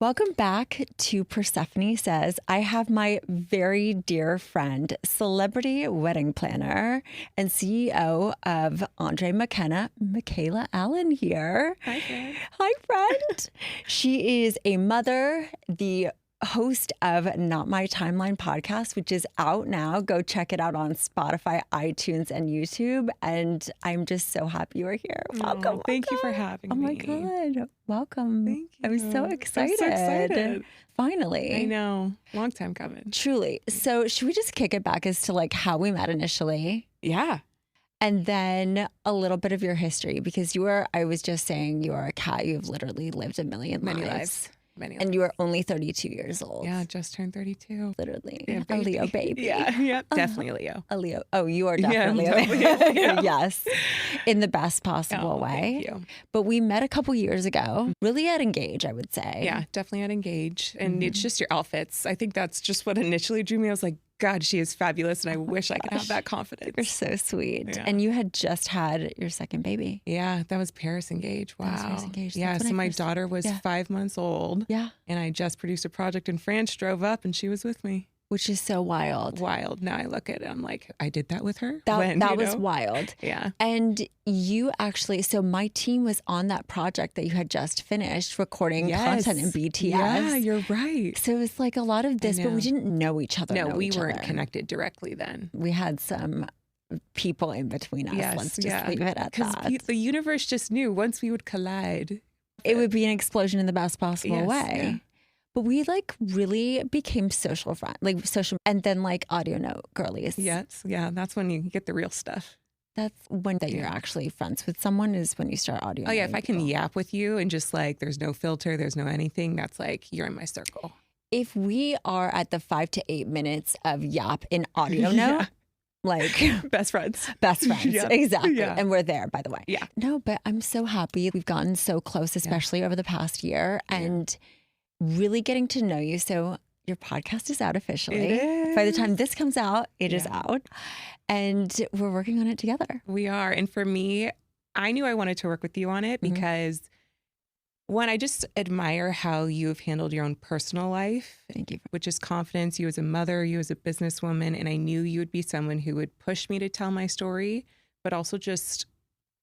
Welcome back to Persephone Says. I have my very dear friend, celebrity wedding planner and CEO of Andre McKenna, MaKela Allen here. Hi, friend. Hi, friend. She is a mother, the host of Not My Timeline podcast, which is out now. Go check it out on Spotify, iTunes, and YouTube. And I'm just so happy you are here. Welcome. Thank you for having me. Oh my God. Welcome. Thank you. I'm so excited. I'm so excited. Finally. I know. Long time coming. Truly. So should we just kick it back as to like how we met initially? Yeah. And then a little bit of your history, because I was just saying, you are a cat. You've literally lived a million lives. Many and you are only 32 years old. Yeah, just turned 32. Literally. Yeah, a Leo baby. Yeah, definitely a Leo. A Leo. Oh, you are definitely a Leo. Yeah. Yes. In the best possible way. Thank you. But we met a couple years ago, really at Engage, I would say. Yeah, definitely at Engage. And it's just your outfits. I think that's just what initially drew me. I was like, God, she is fabulous. And I wish I could have that confidence. You're so sweet. Yeah. And you had just had your second baby. Yeah, that was Paris Engage. Wow. That was Paris Engage. Yeah, so my daughter was 5 months old. Yeah. And I just produced a project in France, drove up, and she was with me. Which is so wild. Wild. Now I look at it, I'm like, I did that with her? That was wild. Yeah. And you actually, so my team was on that project that you had just finished recording content in BTS. Yeah, you're right. So it was like a lot of this, but we didn't know each other. No, we weren't connected directly then. We had some people in between us. Yes, Let's just leave it at that. Because the universe just knew once we would collide. It would be an explosion in the best possible way. Yeah. But we like really became social friends, like social, and then like audio note girlies. Yes. Yeah. That's when you get the real stuff. That's when you're actually friends with someone is when you start audio. Oh yeah. If I can yap with you and just like, there's no filter, there's no anything, that's like, you're in my circle. If we are at the 5 to 8 minutes of yap in audio note, like best friends. Yeah, exactly. Yeah. And we're there, by the way. Yeah. No, but I'm so happy we've gotten so close, especially over the past year. And really getting to know you. So your podcast is out officially. It is. By the time this comes out, it is out. And we're working on it together. We are. And for me, I knew I wanted to work with you on it because one, I just admire how you've handled your own personal life. Thank you. Which is confidence. You as a mother, you as a businesswoman. And I knew you would be someone who would push me to tell my story, but also just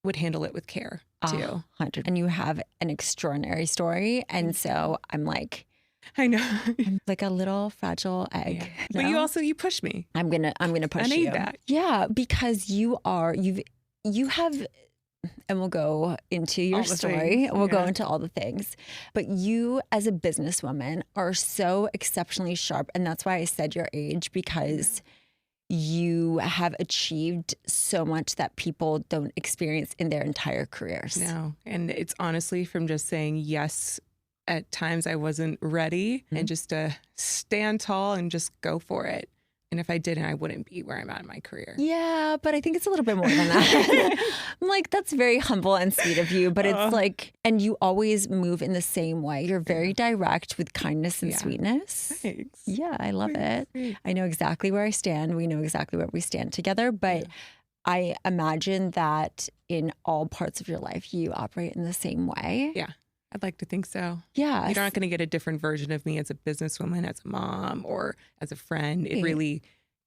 would handle it with care too. 100. And you have an extraordinary story. And so I'm like, I know. I'm like a little fragile egg. Yeah. No? But you push me. I'm gonna push you. I need that. Yeah, because you have, and we'll go into your story. We'll go into all the things. But you as a businesswoman are so exceptionally sharp. And that's why I said your age, because you have achieved so much that people don't experience in their entire careers. No. And it's honestly from just saying yes. At times I wasn't ready and just to stand tall and just go for it. And if I didn't, I wouldn't be where I'm at in my career. Yeah, but I think it's a little bit more than that. I'm like, that's very humble and sweet of you. But it's like, and you always move in the same way. You're very direct with kindness and sweetness. Thanks. Yeah, I love it. I know exactly where I stand. We know exactly where we stand together. But I imagine that in all parts of your life, you operate in the same way. Yeah. I'd like to think so. Yeah. You're not going to get a different version of me as a businesswoman, as a mom, or as a friend. It really,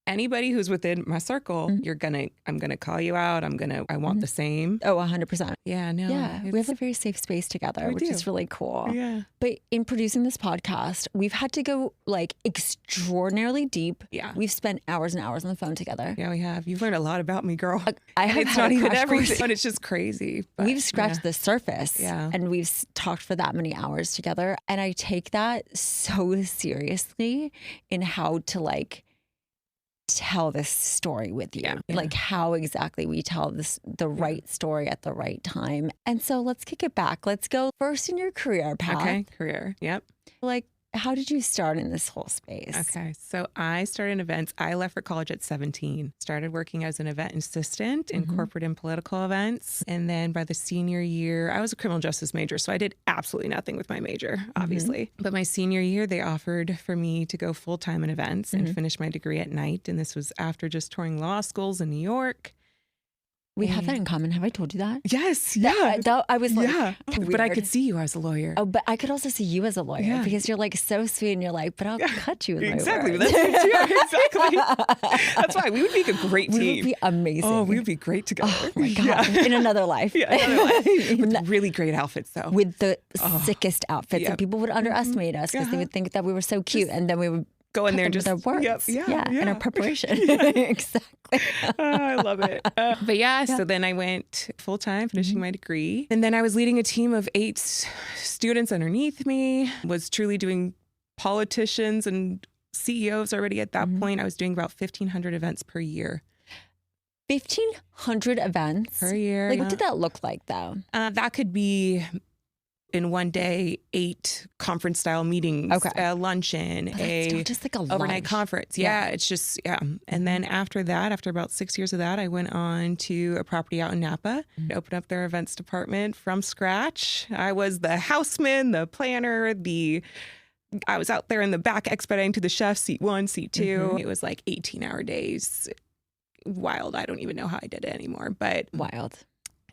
anybody who's within my circle, I'm going to call you out. I want the same. Oh, 100%. Yeah, no. Yeah. We have a very safe space together, which is really cool. Yeah. But in producing this podcast, we've had to go like extraordinarily deep. Yeah. We've spent hours and hours on the phone together. Yeah, we have. You've learned a lot about me, girl. I have it's not even everything, but it's just crazy. But, we've scratched the surface and we've talked for that many hours together. And I take that so seriously in how to like tell this story with you, like how exactly we tell the right story at the right time. And so let's kick it back. Let's go first in your career path. Okay, career. Yep. Like, how did you start in this whole space? Okay, so I started in events. I left for college at 17. Started working as an event assistant in corporate and political events. And then by the senior year, I was a criminal justice major, so I did absolutely nothing with my major, obviously. But my senior year, they offered for me to go full-time in events and finish my degree at night. And this was after just touring law schools in New York. We have that in common. Have I told you that? Yes. Yeah. I was like, yeah. weird. But I could see you as a lawyer. Oh, but I could also see you as a lawyer because you're like so sweet and you're like, but I'll cut you with exactly. my words. That's exactly. That's why we would make a great team. We would be amazing. Oh, we would be great together. Oh my God. In another life. Yeah, another life. With really great outfits though. With the sickest outfits. And people would underestimate us because they would think that we were so cute and then we would go in there and just our words. And our preparation. Exactly. I love it. But so then I went full time finishing my degree. And then I was leading a team of 8 students underneath me, was truly doing politicians and CEOs already at that point. I was doing about 1,500 events per year. 1,500 events? Per year. Like, what did that look like though? That could be in one day, 8 conference style meetings, a luncheon, just like a overnight lunch. conference. Yeah, it's just, And then after that, after about 6 years of that, I went on to a property out in Napa, opened up their events department from scratch. I was the houseman, the planner, I was out there in the back expediting to the chef, seat 1, seat 2. It was like 18-hour days. Wild. I don't even know how I did it anymore, but wild.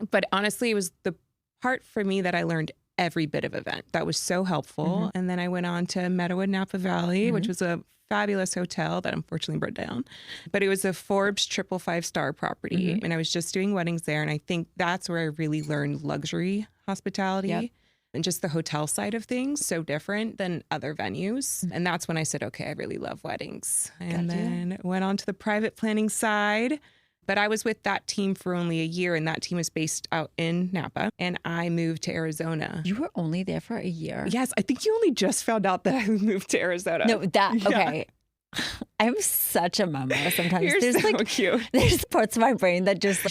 But honestly, it was the part for me that I learned every bit of event. That was so helpful. And then I went on to Meadowood Napa Valley, which was a fabulous hotel that unfortunately burned down. But it was a Forbes 5-star property. And I was just doing weddings there. And I think that's where I really learned luxury hospitality and just the hotel side of things. So different than other venues. And that's when I said, okay, I really love weddings. And then went on to the private planning side. But I was with that team for only a year, and that team is based out in Napa, and I moved to Arizona. You were only there for a year? Yes, I think you only just found out that I moved to Arizona. No, okay. I'm such a momo sometimes. You're there's so cute. There's parts of my brain that just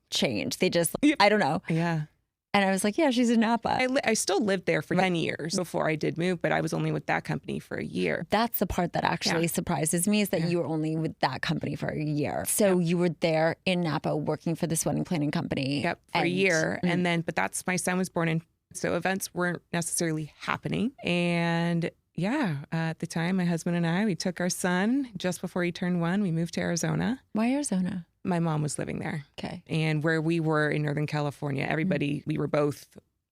change. They just, I don't know. Yeah. And I was like, yeah, she's in Napa. I still lived there for 10 years before I did move, but I was only with that company for a year. That's the part that actually surprises me is that you were only with that company for a year. So you were there in Napa working for this wedding planning company. Yep, for a year. And then, but my son was born in, so events weren't necessarily happening. And at the time, my husband and I, we took our son just before he turned 1. We moved to Arizona. Why Arizona? My mom was living there. Okay. And where we were in Northern California, everybody, we were both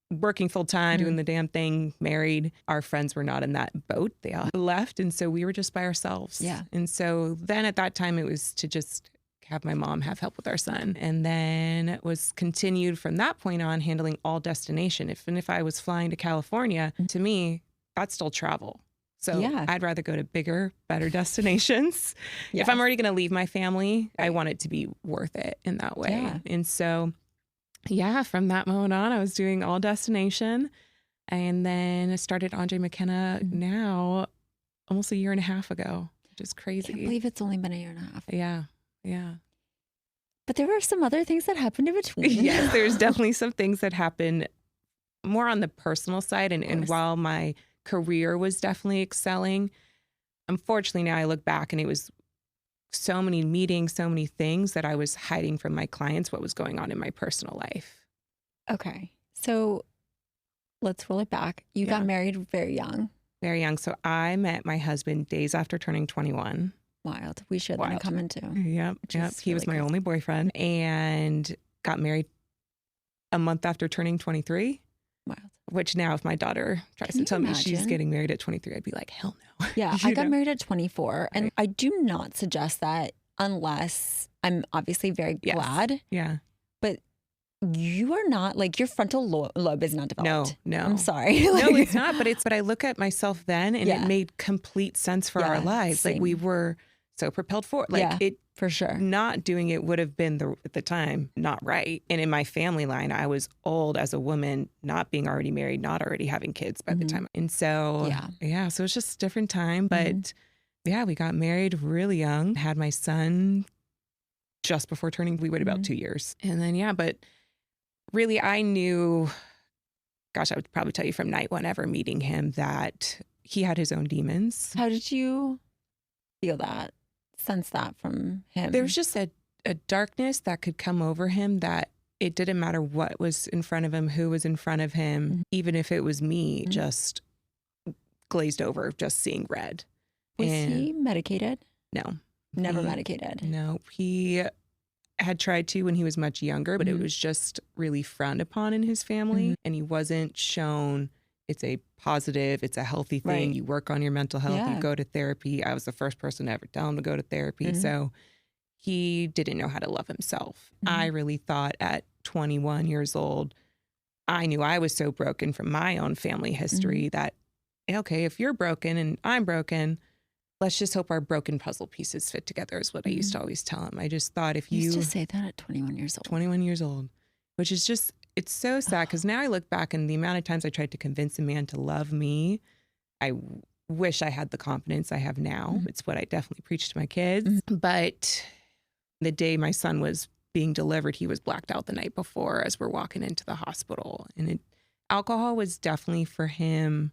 working full time, doing the damn thing, married. Our friends were not in that boat. They all left. And so we were just by ourselves. Yeah. And so then at that time, it was to just have my mom have help with our son. And then it was continued from that point on handling all destination. If I was flying to California, to me, that's still travel. So I'd rather go to bigger, better destinations. If I'm already going to leave my family, I want it to be worth it in that way. Yeah. And so, from that moment on, I was doing all destination. And then I started Andre McKenna now almost 1.5 years ago, which is crazy. I can't believe it's only been 1.5 years. Yeah. But there were some other things that happened in between. Yes, there's definitely some things that happen more on the personal side. And while my career was definitely excelling, unfortunately now I look back and it was so many meetings, so many things that I was hiding from my clients what was going on in my personal life. Okay. So let's roll it back. You got married very young. Very young. So I met my husband days after turning 21. Wild. We shared that in common too. Yep. He was my only boyfriend, and got married a month after turning 23. Wild. Which now if my daughter tries to tell me she's getting married at 23, I'd be like, hell no. Yeah, I got married at 24. And I do not suggest that unless I'm obviously very glad. Yeah. But you are not, like, your frontal lobe is not developed. No. I'm sorry. No, it's not. But I look at myself then and it made complete sense for our lives. Same. Like we were so propelled forward. Like it for sure. Not doing it would have been at the time not right. And in my family line, I was old as a woman, not being already married, not already having kids by the time. And so so it's just a different time. But we got married really young. Had my son just before turning, we waited about 2 years. And then but really I knew, gosh, I would probably tell you from night one ever meeting him that he had his own demons. How did you feel that? Sense that from him? There was just a darkness that could come over him that it didn't matter what was in front of him, who was in front of him, even if it was me, just glazed over, just seeing red. Was he medicated? No. Never medicated? No. He had tried to when he was much younger, but it was just really frowned upon in his family. And he wasn't shown it's a positive, it's a healthy thing. You work on your mental health, you go to therapy. I was the first person to ever tell him to go to therapy. So he didn't know how to love himself. I really thought at 21 years old, I knew I was so broken from my own family history that, okay, if you're broken and I'm broken, let's just hope our broken puzzle pieces fit together is what I used to always tell him. I just thought if you used to say that at 21 years old. 21 years old, which is just, it's so sad because now I look back and the amount of times I tried to convince a man to love me, I wish I had the confidence I have now. It's what I definitely preach to my kids. But the day my son was being delivered, he was blacked out the night before as we're walking into the hospital. And alcohol was definitely for him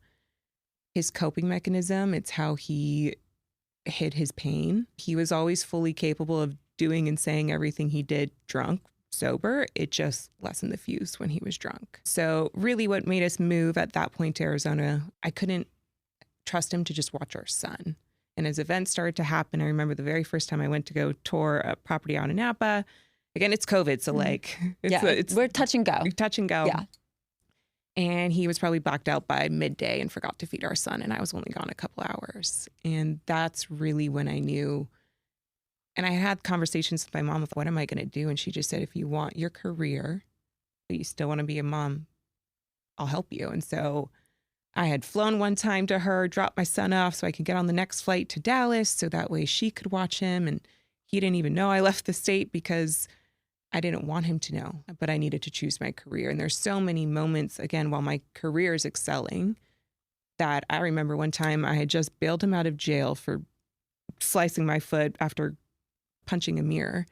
his coping mechanism. It's how he hid his pain. He was always fully capable of doing and saying everything he did drunk, sober. It just lessened the fuse when he was drunk. So really what made us move at that point to Arizona, I couldn't trust him to just watch our son. And as events started to happen, I remember the very first time I went to go tour a property out in Napa. Again, it's COVID, so like, we're touch and go. Touch and go. Yeah. And he was probably blacked out by midday and forgot to feed our son. And I was only gone a couple hours. And that's really when I knew. And I had conversations with my mom of what am I going to do? And she just said, if you want your career, but you still want to be a mom, I'll help you. And so I had flown one time to her, dropped my son off so I could get on the next flight to Dallas so that way she could watch him. And he didn't even know I left the state because I didn't want him to know, but I needed to choose my career. And there's so many moments, again, while my career is excelling, that I remember one time I had just bailed him out of jail for slicing my foot after punching a mirror.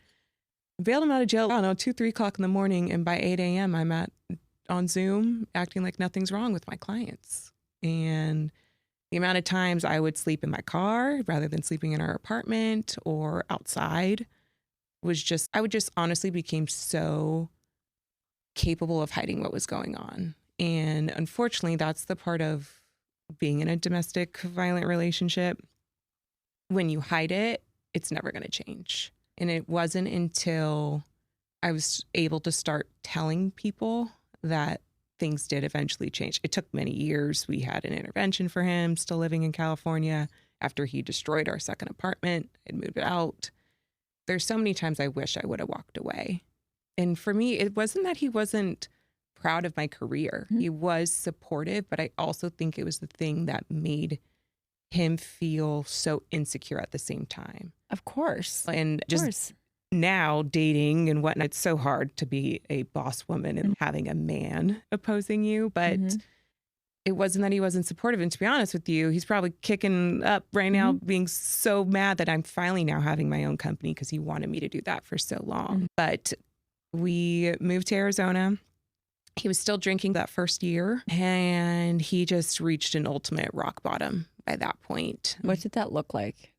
Bailed him out of jail, I don't know, 2, 3 o'clock in the morning. And by 8 a.m., I'm on Zoom acting like nothing's wrong with my clients. And the amount of times I would sleep in my car rather than sleeping in our apartment or outside was just, I would just honestly became so capable of hiding what was going on. And unfortunately, that's the part of being in a domestic violent relationship. When you hide it, it's never going to change. And it wasn't until I was able to start telling people that things did eventually change. It took many years. We had an intervention for him, still living in California. After he destroyed our second apartment and moved it out. There's so many times I wish I would have walked away. And for me, it wasn't that he wasn't proud of my career. He was supportive, but I also think it was the thing that made him feel so insecure at the same time. Of course. And just now dating and whatnot, it's so hard to be a boss woman and having a man opposing you. But it wasn't that he wasn't supportive. And to be honest with you, he's probably kicking up right now, being so mad that I'm finally now having my own company because he wanted me to do that for so long. But we moved to Arizona. He was still drinking that first year, and he just reached an ultimate rock bottom by that point. What did that look like?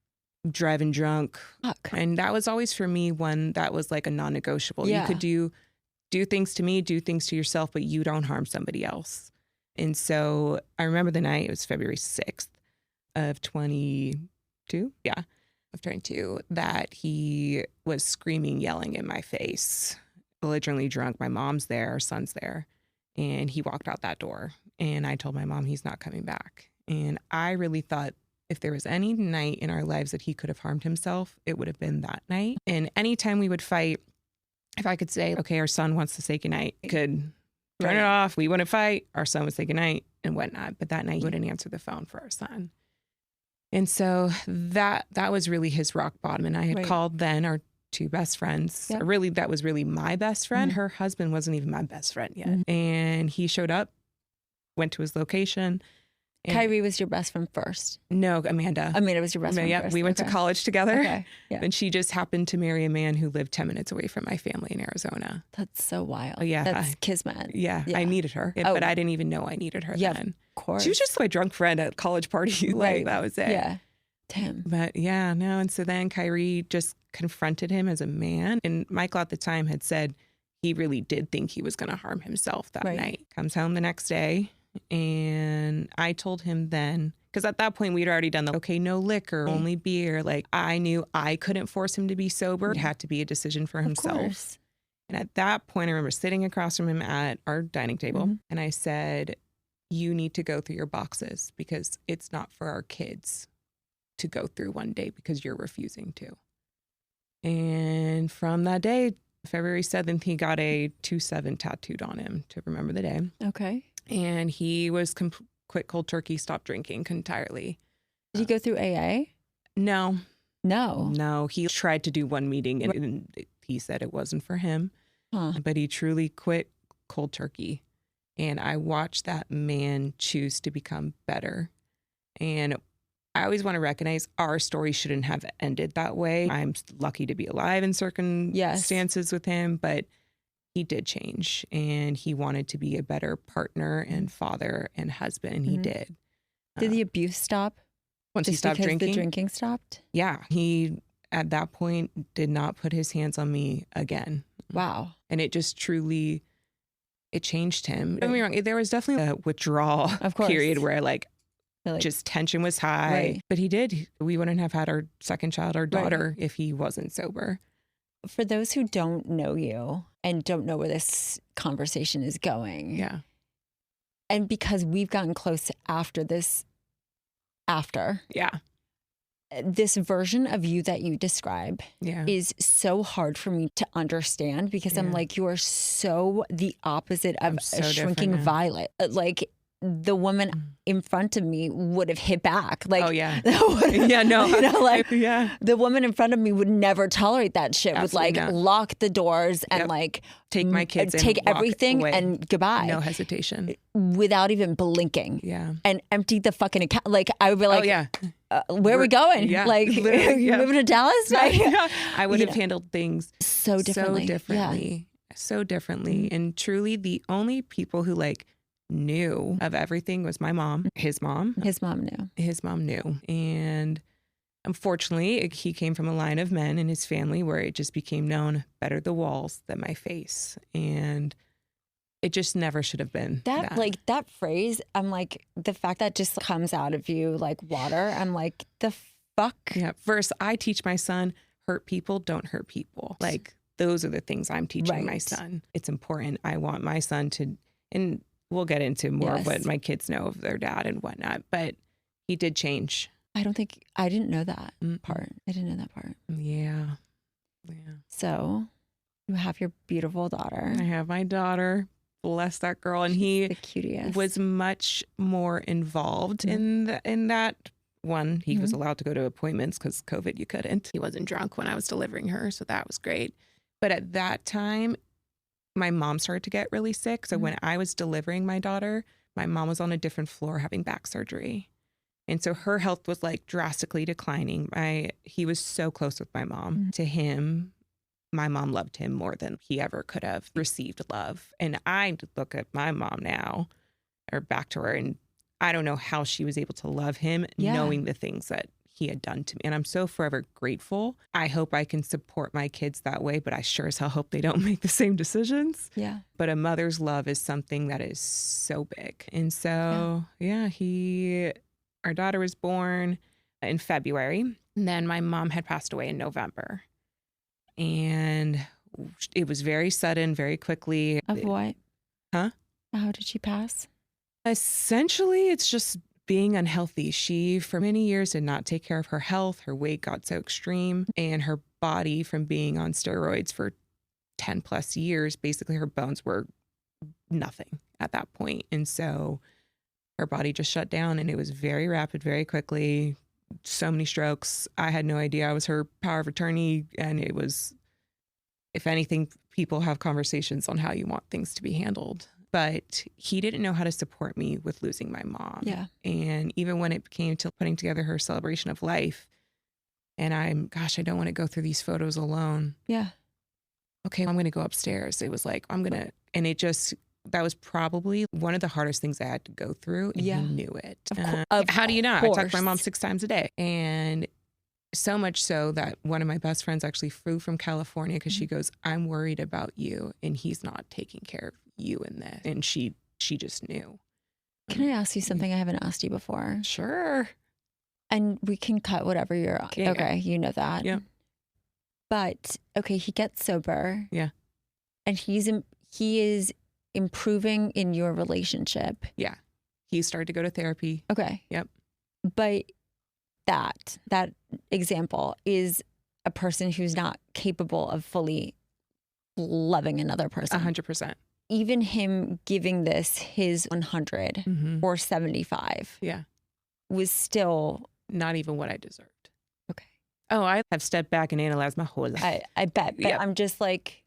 Driving drunk. Fuck. And that was always for me one that was like a non-negotiable. You could do things to me, do things to yourself, but you don't harm somebody else. And so I remember the night, it was February 6th of 22. Yeah, of 22, that he was screaming, yelling in my face, belligerently drunk. My mom's there, our son's there. And he walked out that door. And I told my mom he's not coming back. And I really thought if there was any night in our lives that he could have harmed himself, it would have been that night. And anytime we would fight, if I could say, okay, our son wants to say goodnight, I could turn it off. We wouldn't fight. Our son would say goodnight and whatnot. But that night he wouldn't answer the phone for our son. And so that was really his rock bottom. And I had called then our 2 best friends. Yep. Really, that was really my best friend. Her husband wasn't even my best friend yet. And he showed up, went to his location. Kyrie was your best friend first? No, Amanda. Amanda was your best friend first. We went to college together. Okay. Yeah. And she just happened to marry a man who lived 10 minutes away from my family in Arizona. That's so wild. Oh, yeah. That's kismet. Yeah, I needed her. But I didn't even know I needed her then. Of course. She was just my drunk friend at college party. Like, that was it. Yeah. Damn. But yeah, no. And so then Kyrie just confronted him as a man. And Michael at the time had said he really did think he was going to harm himself that night. Comes home the next day. And I told him then, Because at that point, we'd already done the, okay, no liquor, only beer. Like, I knew I couldn't force him to be sober. It had to be a decision for himself. And at that point, I remember sitting across from him at our dining table. And I said, you need to go through your boxes because it's not for our kids to go through one day because you're refusing to. And from that day, February 7th, he got a 2-7 tattooed on him to remember the day. Okay. And he was quit cold turkey, stopped drinking entirely. Did he go through AA? No. No. He tried to do one meeting and he said it wasn't for him. But he truly quit cold turkey. And I watched that man choose to become better. And I always want to recognize our story shouldn't have ended that way. I'm lucky to be alive in circumstances with him, but he did change and he wanted to be a better partner and father and husband, and he did. Did the abuse stop? Once he stopped drinking? The drinking stopped? Yeah. He, at that point, did not put his hands on me again. Wow. And it just truly, it changed him. Don't get me wrong, there was definitely a withdrawal period where just tension was high. Right. But he did. We wouldn't have had our second child, our daughter, if he wasn't sober. For those who don't know you and don't know where this conversation is going. Yeah. And because we've gotten close after this, Yeah. This version of you that you describe is so hard for me to understand because I'm like, you are so the opposite of a shrinking violet. Like, the woman in front of me would have hit back. Like, the woman in front of me would never tolerate that shit. Absolutely would lock the doors and take my kids, take everything away. And goodbye. No hesitation, without even blinking. Yeah, and empty the fucking account. Like, I would be like, where are we going? Yeah, like, you moving to Dallas? I would have handled things so differently. So differently. And truly, the only people who knew of everything was my mom. His mom knew. And unfortunately, he came from a line of men in his family where it just became known, better the walls than my face. And it just never should have been that. Like, that phrase, I'm like, the fact that just comes out of you like water, I'm like, the fuck? Yeah. First, I teach my son, hurt people, don't hurt people. Like, those are the things I'm teaching my son. It's important. I want my son to, and we'll get into more of what my kids know of their dad and whatnot, but he did change. I didn't know that part. I didn't know that part. Yeah. So you have your beautiful daughter. I have my daughter. Bless that girl. And She's the cutest. Was much more involved in that one. He was allowed to go to appointments because COVID, you couldn't. He wasn't drunk when I was delivering her. So that was great. But at that time, my mom started to get really sick. So when I was delivering my daughter, my mom was on a different floor having back surgery. And so her health was drastically declining. He was so close with my mom. To him, my mom loved him more than he ever could have received love. And I look at my mom now, or back to her, and I don't know how she was able to love him knowing the things that he had done to me. And I'm so forever grateful. I hope I can support my kids that way, but I sure as hell hope they don't make the same decisions. Yeah. But a mother's love is something that is so big. And so, our daughter was born in February. And then my mom had passed away in November. And it was very sudden, very quickly. Of what? Huh? How did she pass? Essentially, it's just being unhealthy. She, for many years, did not take care of her health. Her weight got so extreme, and her body, from being on steroids for 10 plus years, basically her bones were nothing at that point. And so her body just shut down, and it was very rapid, very quickly. So many strokes. I had no idea I was her power of attorney. And it was, if anything, people have conversations on how you want things to be handled. But he didn't know how to support me with losing my mom. Yeah. And even when it came to putting together her celebration of life, and I don't want to go through these photos alone. Yeah. Okay, I'm going to go upstairs. It was like, that was probably one of the hardest things I had to go through. And he knew it. How do you know? I talk to my mom 6 times a day. And so much so that one of my best friends actually flew from California because she goes, I'm worried about you and he's not taking care of you in this. And she just knew. Can I ask you something I haven't asked you before? Sure. And we can cut whatever you're on. Yeah. Okay, you know that. Yeah. But okay, he gets sober. Yeah. And he is improving in your relationship. Yeah. He started to go to therapy. Okay. Yep. But that example is a person who's not capable of fully loving another person. 100%. Even him giving this his 100 or 75 was still not even what I deserved. Okay. Oh, I have stepped back and analyzed my whole life. I bet. But I'm just like,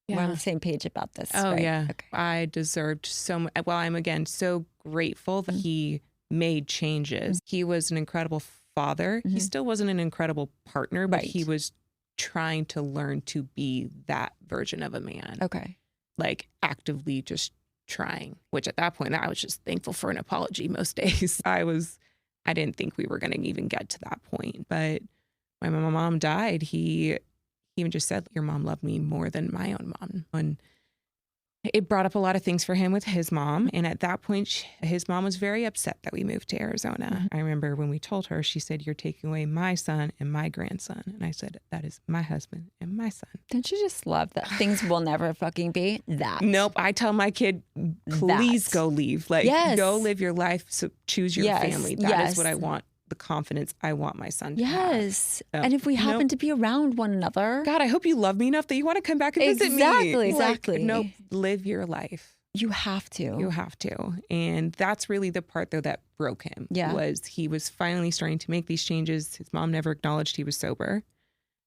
Yeah. we're on the same page about this. Oh, right? yeah. Okay. I deserved so much. Well, I'm again so grateful that he made changes. He was an incredible father. He still wasn't an incredible partner, but he was trying to learn to be that version of a man. Okay. Like actively just trying, which at that point I was just thankful for an apology most days. I didn't think we were going to even get to that point. But when my mom died, he even just said, your mom loved me more than my own mom. And it brought up a lot of things for him with his mom. And at that point, his mom was very upset that we moved to Arizona. I remember when we told her, she said, you're taking away my son and my grandson. And I said, that is my husband and my son. Don't you just love that things will never fucking be that? Nope. I tell my kid, please go leave. Like, go live your life. So choose your family. That is what I want. The confidence I want my son to have. So, and if we happen to be around one another. God, I hope you love me enough that you want to come back and visit me. Exactly. Like, nope, live your life. You have to. You have to. And that's really the part, though, that broke him. Was he was finally starting to make these changes. His mom never acknowledged he was sober.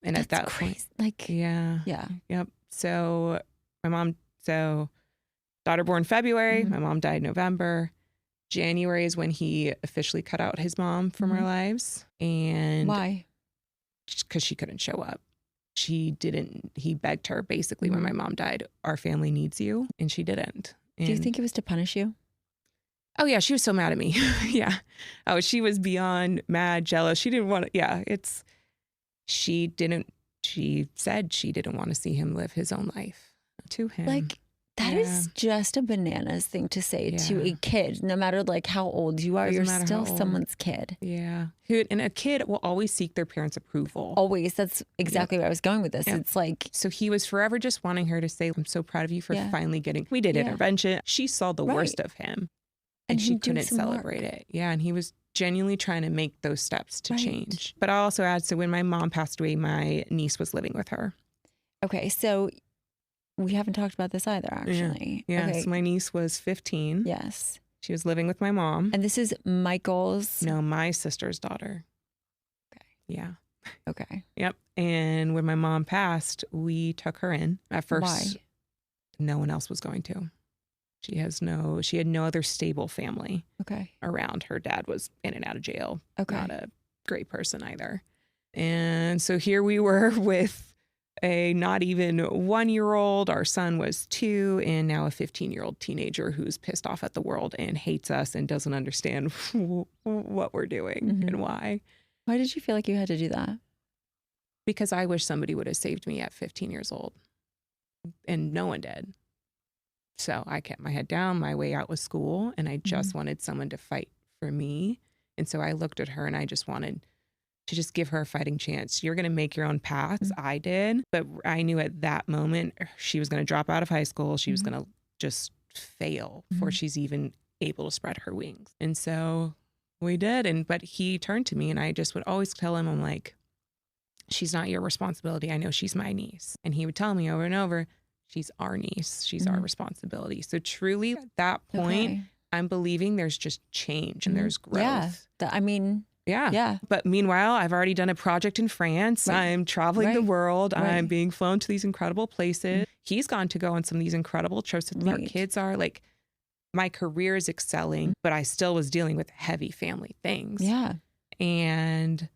And at that point. Like, Yep. So daughter born February. My mom died November. January is when he officially cut out his mom from our lives. And why? Because she couldn't show up. He begged her basically when my mom died, our family needs you. And she didn't. And, do you think it was to punish you? Oh yeah. She was so mad at me. Yeah. Oh, she was beyond mad, jealous. She didn't want to, she said she didn't want to see him live his own life to him. Like, that is just a bananas thing to say to a kid. No matter like how old you are, you're still someone's kid. Yeah. And a kid will always seek their parents' approval. Always. That's exactly where I was going with this. It's like. So he was forever just wanting her to say, I'm so proud of you for finally we did intervention. She saw the worst of him and she couldn't celebrate it. Yeah. And he was genuinely trying to make those steps to change. But I'll also add, so when my mom passed away, my niece was living with her. Okay. So we haven't talked about this either, actually. Yeah. Okay. So my niece was 15. Yes. She was living with my mom. And this is Michael's? No, my sister's daughter. Okay. Yeah. Okay. Yep. And when my mom passed, we took her in. At first, why? No one else was going to. She had no other stable family around. Her dad was in and out of jail. Not a great person either. And so here we were with a not even 1-year-old. Our son was 2, and now a 15-year-old teenager who's pissed off at the world and hates us and doesn't understand what we're doing and why. Why did you feel like you had to do that? Because I wish somebody would have saved me at 15 years old, and no one did. So I kept my head down. My way out was school, and I just wanted someone to fight for me. And so I looked at her, and I just wanted to just give her a fighting chance. You're going to make your own path, as I did. But I knew at that moment she was going to drop out of high school. She was going to just fail before she's even able to spread her wings. And so we did. But he turned to me, and I just would always tell him, I'm like, she's not your responsibility. I know she's my niece. And he would tell me over and over, she's our niece. She's our responsibility. So truly at that point, I'm believing there's just change and there's growth. Yeah. But meanwhile, I've already done a project in France. I'm traveling the world. I'm being flown to these incredible places. He's gone to go on some of these incredible trips with our kids are like, my career is excelling, but I still was dealing with heavy family things. Yeah. And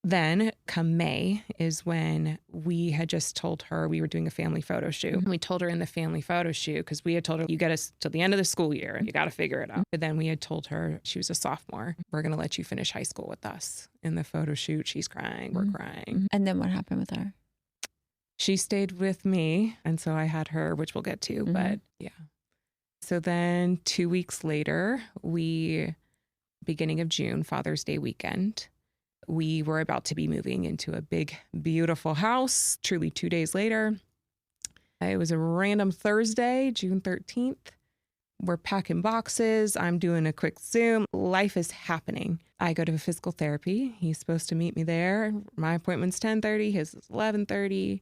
then come May is when we had just told her we were doing a family photo shoot. And we told her in the family photo shoot, because we had told her, you get us till the end of the school year and you got to figure it out. But then we had told her, she was a sophomore, we're going to let you finish high school with us. In the photo shoot, she's crying, we're crying. And then what happened with her? She stayed with me. And so I had her, which we'll get to, but yeah. So then 2 weeks later, beginning of June, Father's Day weekend, we were about to be moving into a big, beautiful house. Truly 2 days later, it was a random Thursday, June 13th. We're packing boxes. I'm doing a quick Zoom. Life is happening. I go to physical therapy. He's supposed to meet me there. My appointment's 10:30. His is 11:30.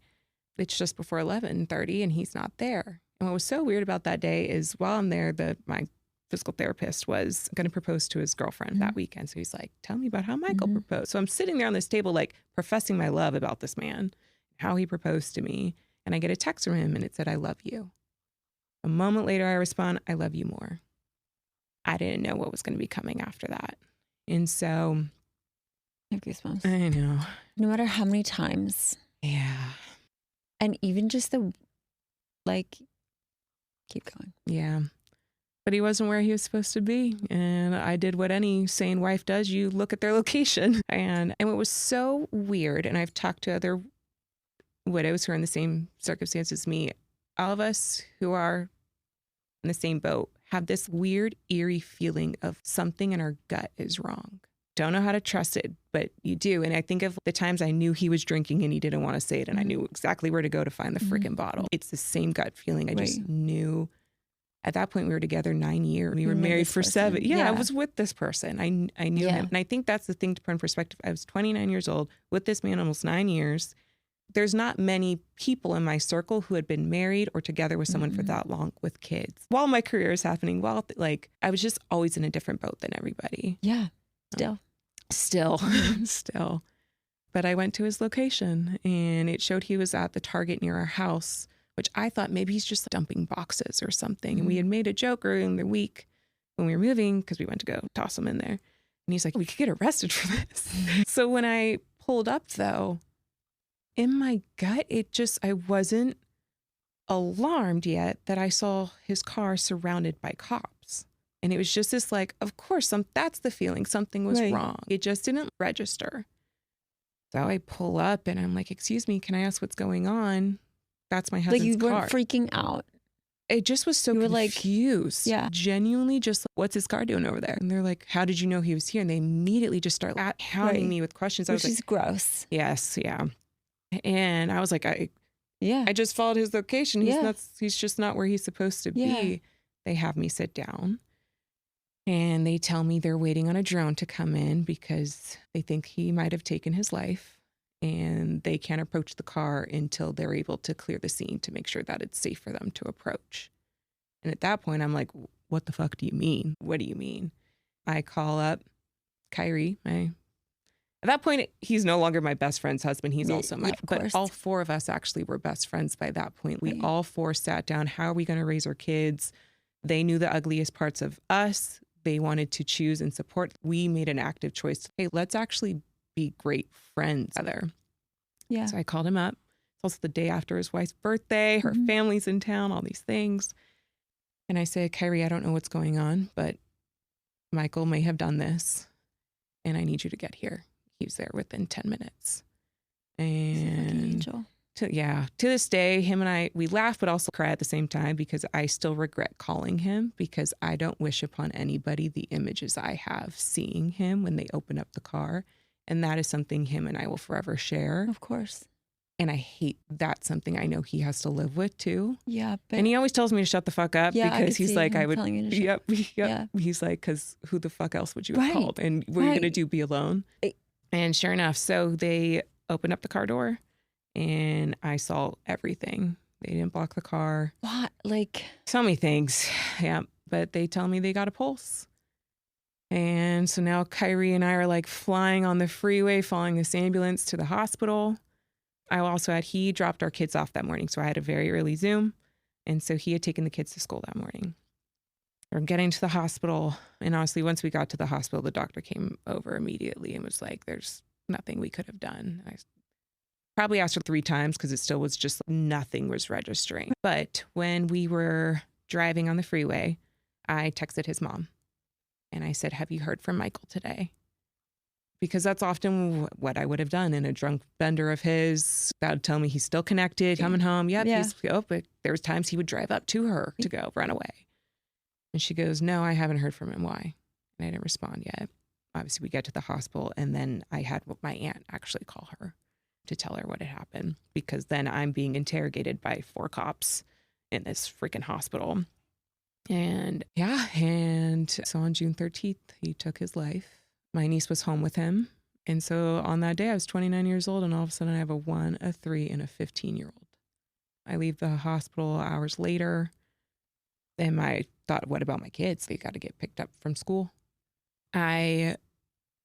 It's just before 11:30 and he's not there. And what was so weird about that day is while I'm there, my physical therapist was going to propose to his girlfriend that weekend. So he's like, tell me about how Michael proposed. So I'm sitting there on this table, like professing my love about this man, how he proposed to me. And I get a text from him and it said, I love you. A moment later, I respond, I love you more. I didn't know what was going to be coming after that. And so I have goosebumps. I know. No matter how many times. Yeah. And even just keep going. Yeah. But he wasn't where he was supposed to be. And I did what any sane wife does. You look at their location. And what was so weird, and I've talked to other widows who are in the same circumstances as me, all of us who are in the same boat have this weird, eerie feeling of something in our gut is wrong. Don't know how to trust it, but you do. And I think of the times I knew he was drinking and he didn't want to say it, and I knew exactly where to go to find the freaking bottle. It's the same gut feeling. I just knew. At that point, we were together 9 years. We were married for 7. Yeah, I was with this person. I knew him. And I think that's the thing to put in perspective. I was 29 years old with this man almost 9 years. There's not many people in my circle who had been married or together with someone for that long with kids. While my career is happening, I was just always in a different boat than everybody. Yeah, Still. But I went to his location and it showed he was at the Target near our house, which I thought maybe he's just dumping boxes or something. And we had made a joke earlier in the week when we were moving because we went to go toss them in there. And he's like, we could get arrested for this. So when I pulled up though, in my gut, I wasn't alarmed yet that I saw his car surrounded by cops. And it was just this of course, that's the feeling. Something was wrong. It just didn't register. So I pull up and I'm like, excuse me, can I ask what's going on? That's my husband's car. You weren't freaking out. It just was so confused. Genuinely just what's his car doing over there? And they're like, how did you know he was here? And they immediately just start hounding me with questions. Which is gross. Yes, yeah. And I was like, I just followed his location. He's just not where he's supposed to be. Yeah. They have me sit down and they tell me they're waiting on a drone to come in because they think he might have taken his life and they can't approach the car until they're able to clear the scene to make sure that it's safe for them to approach. And at that point, I'm like, what the fuck do you mean? What do you mean? I call up Kyrie, at that point, he's no longer my best friend's husband. He's also my, but all 4 of us actually were best friends by that point. We all 4 sat down. How are we going to raise our kids? They knew the ugliest parts of us. They wanted to choose and support. We made an active choice. Hey, let's actually be great friends together. Yeah. So I called him up. It's also the day after his wife's birthday. Her family's in town, all these things. And I said, Kyrie, I don't know what's going on, but Michael may have done this and I need you to get here. He was there within 10 minutes. And angel. To this day, him and I, we laugh, but also cry at the same time because I still regret calling him because I don't wish upon anybody the images I have seeing him when they open up the car. And that is something him and I will forever share. Of course. And I hate that's something I know he has to live with too. Yeah. And he always tells me to shut the fuck up because he's like, I would, yep. Yeah. He's like, because who the fuck else would you have called? And what are you going to do, be alone? And sure enough, so they opened up the car door and I saw everything. They didn't block the car. What? So many things. Yeah. But they tell me they got a pulse. And so now Kyrie and I are flying on the freeway, following this ambulance to the hospital. He dropped our kids off that morning. So I had a very early Zoom. And so he had taken the kids to school that morning. We're getting to the hospital. And honestly, once we got to the hospital, the doctor came over immediately and was like, there's nothing we could have done. I probably asked her 3 times because it still was just nothing was registering. But when we were driving on the freeway, I texted his mom and I said, have you heard from Michael today? Because that's often what I would have done in a drunk bender of his. That would tell me he's still connected, coming home. Yep. But there was times he would drive up to her to go run away. And she goes, no, I haven't heard from him. Why? And I didn't respond yet. Obviously, we get to the hospital, and then I had my aunt actually call her to tell her what had happened, because then I'm being interrogated by 4 cops in this freaking hospital. And yeah, and so on June 13th, he took his life. My niece was home with him. And so on that day, I was 29 years old, and all of a sudden I have a 1, a 3, and a 15-year-old. I leave the hospital hours later, and I thought, what about my kids? They got to get picked up from school. The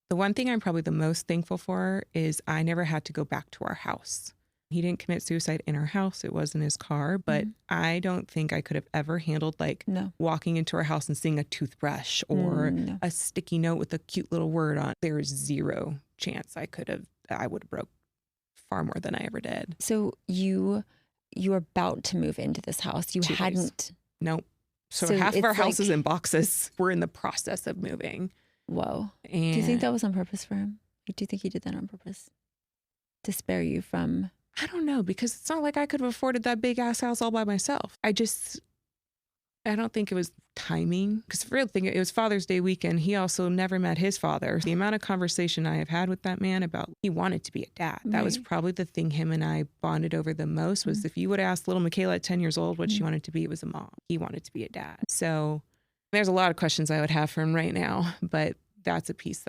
one thing I'm probably the most thankful for is I never had to go back to our house. He didn't commit suicide in our house. It was in his car, but I don't think I could have ever handled walking into our house and seeing a toothbrush or a sticky note with a cute little word on. There's zero chance I would have broke far more than I ever did. So you were about to move into this house. You 2 hadn't. days. Nope. So half of our house is in boxes. We're in the process of moving. Whoa. And do you think that was on purpose for him? Do you think he did that on purpose? To spare you from... I don't know, because it's not like I could have afforded that big ass house all by myself. I don't think it was timing, because the real thing, it was Father's Day weekend. He also never met his father. The amount of conversation I have had with that man about he wanted to be a dad. That was probably the thing him and I bonded over the most, was if you would ask little MaKela at 10 years old what she wanted to be, it was a mom. He wanted to be a dad. So there's a lot of questions I would have for him right now, but that's a piece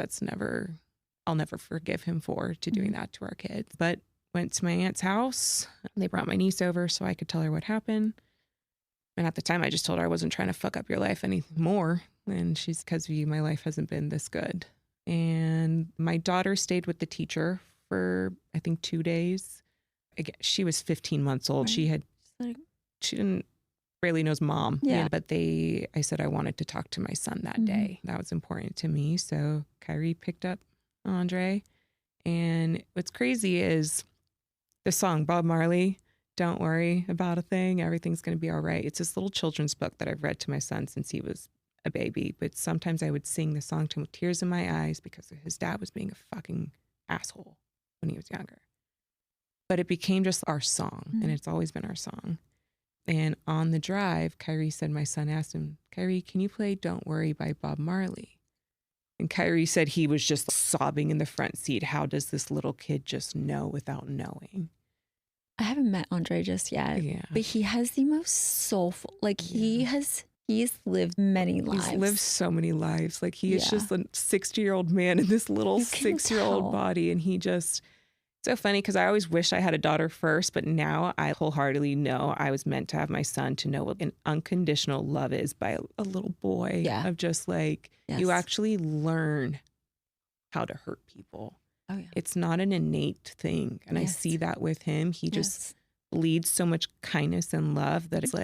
I'll never forgive him for doing that to our kids. But went to my aunt's house. They brought my niece over so I could tell her what happened. And at the time, I just told her I wasn't trying to fuck up your life anymore. And she's, because of you, my life hasn't been this good. And my daughter stayed with the teacher for, I think, 2 days. Again, she was 15 months old. Right. She didn't barely knows mom. Yeah. But I said I wanted to talk to my son that day. That was important to me. So Kyrie picked up Andre. And what's crazy is the song Bob Marley, Don't Worry About a Thing, Everything's Going to Be All Right. It's this little children's book that I've read to my son since he was a baby. But sometimes I would sing the song to him with tears in my eyes because his dad was being a fucking asshole when he was younger. But it became just our song, and it's always been our song. And on the drive, my son asked him, Kyrie, can you play Don't Worry by Bob Marley? And Kyrie said he was just sobbing in the front seat. How does this little kid just know without knowing? I haven't met Andre just yet, but he has the most soulful, he has lived many lives. He's lived so many lives. He is just a 60-year-old man in this little 6-year-old body. And he just, so funny, because I always wish I had a daughter first, but now I wholeheartedly know I was meant to have my son to know what an unconditional love is by a little boy. Yeah. Of just you actually learn how to hurt people. Oh, yeah. It's not an innate thing. And I see that with him. He just bleeds so much kindness and love that it's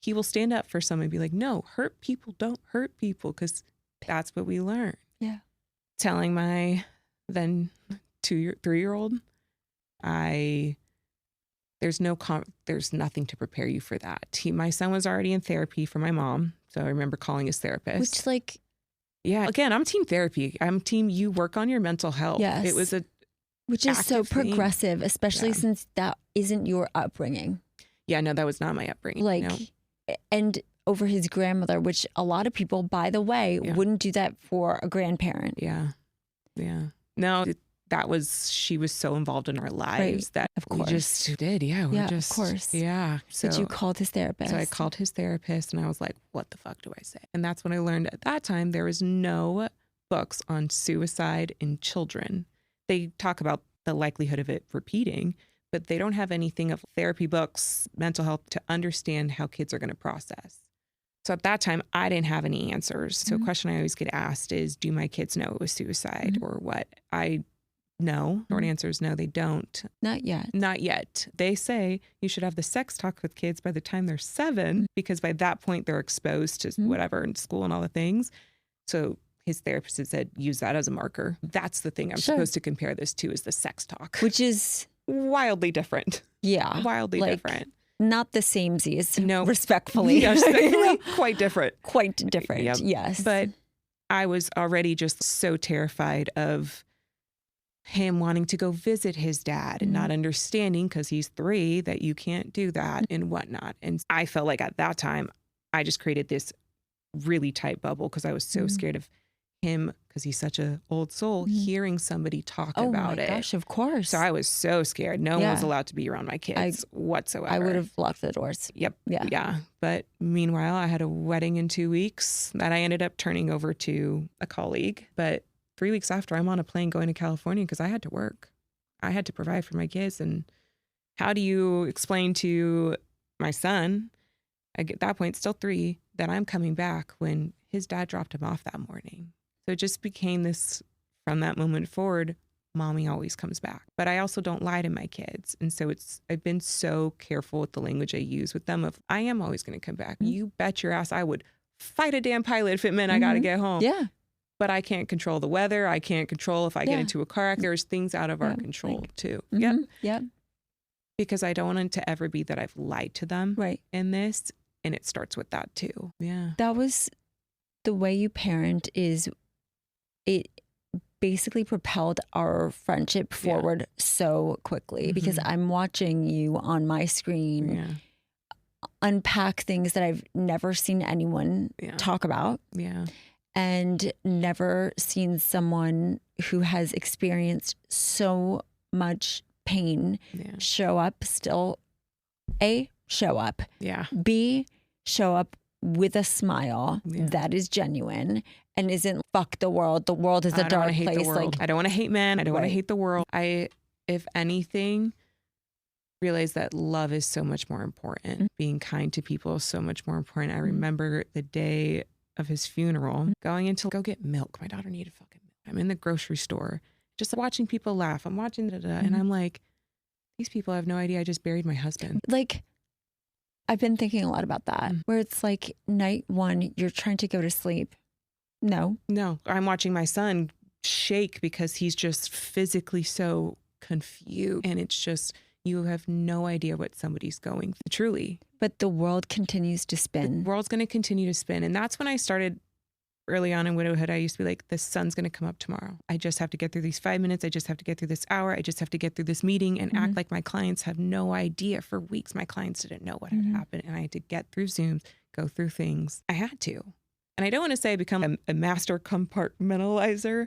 he will stand up for someone and be like, no, hurt people, don't hurt people, because that's what we learn. Yeah. Telling my then 3-year-old, there's nothing to prepare you for that. My son was already in therapy for my mom. So I remember calling his therapist. Which yeah, again, I'm team therapy. I'm team you work on your mental health. Yes. It was which is so progressive, especially since that isn't your upbringing. Yeah, no, that was not my upbringing. And over his grandmother, which a lot of people, by the way, wouldn't do that for a grandparent. Yeah. Yeah. No, she was so involved in our lives that we just did. Yeah. Of course. Yeah. So you called his therapist. So I called his therapist and I was like, what the fuck do I say? And that's when I learned at that time, there was no books on suicide in children. They talk about the likelihood of it repeating, but they don't have anything of therapy books, mental health to understand how kids are going to process. So at that time, I didn't have any answers. So a question I always get asked is, do my kids know it was suicide or what? No. Short answer is no, they don't. Not yet. Not yet. They say you should have the sex talk with kids by the time they're 7, because by that point they're exposed to whatever in school and all the things. So his therapist had said, use that as a marker. That's the thing I'm supposed to compare this to, is the sex talk. Which is wildly different. Yeah. Wildly different. Not the samesies. No. Respectfully. Yeah, respectfully, quite different. Quite different. Yep. Yes. But I was already just so terrified of him wanting to go visit his dad and not understanding, because he's 3, that you can't do that and whatnot. And I felt like at that time, I just created this really tight bubble because I was so scared of him, because he's such an old soul, hearing somebody talk about it. Oh my gosh, of course. So I was so scared. No one was allowed to be around my kids whatsoever. I would have locked the doors. Yep. Yeah. Yeah. But meanwhile, I had a wedding in 2 weeks that I ended up turning over to a colleague. But 3 weeks after, I'm on a plane going to California because I had to work. I had to provide for my kids. And how do you explain to my son, at that point, still 3, that I'm coming back when his dad dropped him off that morning? So it just became this, from that moment forward, mommy always comes back. But I also don't lie to my kids. And so I've been so careful with the language I use with them of, I am always going to come back. You bet your ass I would fight a damn pilot if it meant I got to get home. Yeah. But I can't control the weather. I can't control if I get into a car accident. There's things out of our control too. Yep. Yep. Because I don't want it to ever be that I've lied to them in this. And it starts with that too. Yeah. That was the way you parent is, it basically propelled our friendship forward so quickly because I'm watching you on my screen unpack things that I've never seen anyone talk about. Yeah. And never seen someone who has experienced so much pain show up, still show up. Yeah. B, show up with a smile that is genuine and isn't fuck the world. The world is a dark place. Like, I don't want to hate men. I don't want to hate the world. I, if anything, realize that love is so much more important. Being kind to people is so much more important. I remember the day of his funeral, going in to go get milk. My daughter needed fucking milk. I'm in the grocery store, just watching people laugh. I'm watching and I'm like, these people have no idea I just buried my husband. Like, I've been thinking a lot about that, where it's like night 1, you're trying to go to sleep. No. I'm watching my son shake because he's just physically so confused. And it's just, you have no idea what somebody's going through, truly. But the world continues to spin. The world's going to continue to spin. And that's when I started early on in Widowhood. I used to be like, the sun's going to come up tomorrow. I just have to get through these 5 minutes. I just have to get through this hour. I just have to get through this meeting and act like my clients have no idea. For weeks, my clients didn't know what had happened. And I had to get through Zooms, go through things. I had to. And I don't want to say I become a master compartmentalizer,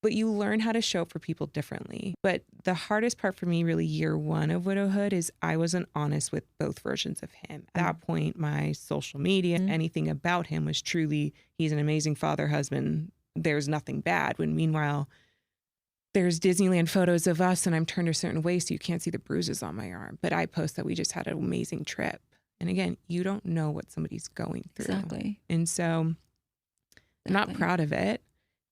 but you learn how to show up for people differently. But the hardest part for me, really, year 1 of Widowhood, is I wasn't honest with both versions of him. At that point, my social media, anything about him was truly, he's an amazing father, husband. There's nothing bad. When meanwhile, there's Disneyland photos of us and I'm turned a certain way so you can't see the bruises on my arm. But I post that we just had an amazing trip. And again, you don't know what somebody's going through. Exactly. And so I'm not proud of it.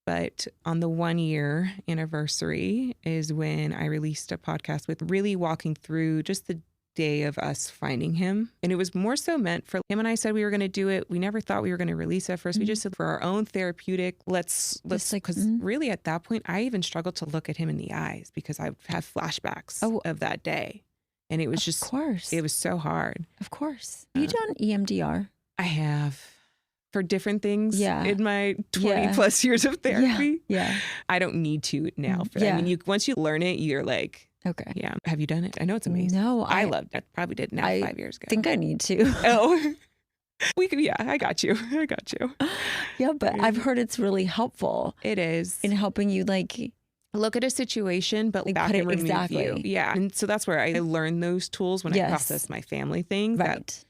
But on the 1-year anniversary is when I released a podcast with really walking through just the day of us finding him. And it was more so meant for him and I said we were going to do it. We never thought we were going to release it first. We just said for our own therapeutic, let's, because really at that point, I even struggled to look at him in the eyes because I have flashbacks of that day. And it was it was so hard. Of course. You done EMDR? I have. For different things in my 20 plus years of therapy. Yeah. I don't need to now. I mean, once you learn it, you're like, okay. Yeah. Have you done it? I know it's amazing. No. I loved it. I probably did now 5 years ago. I think I need to. Oh, we could, I got you. Yeah. But I've heard it's really helpful. It is. In helping you look at a situation, but like back and remove you. Yeah. And so that's where I learned those tools when I processed my family thing. Right.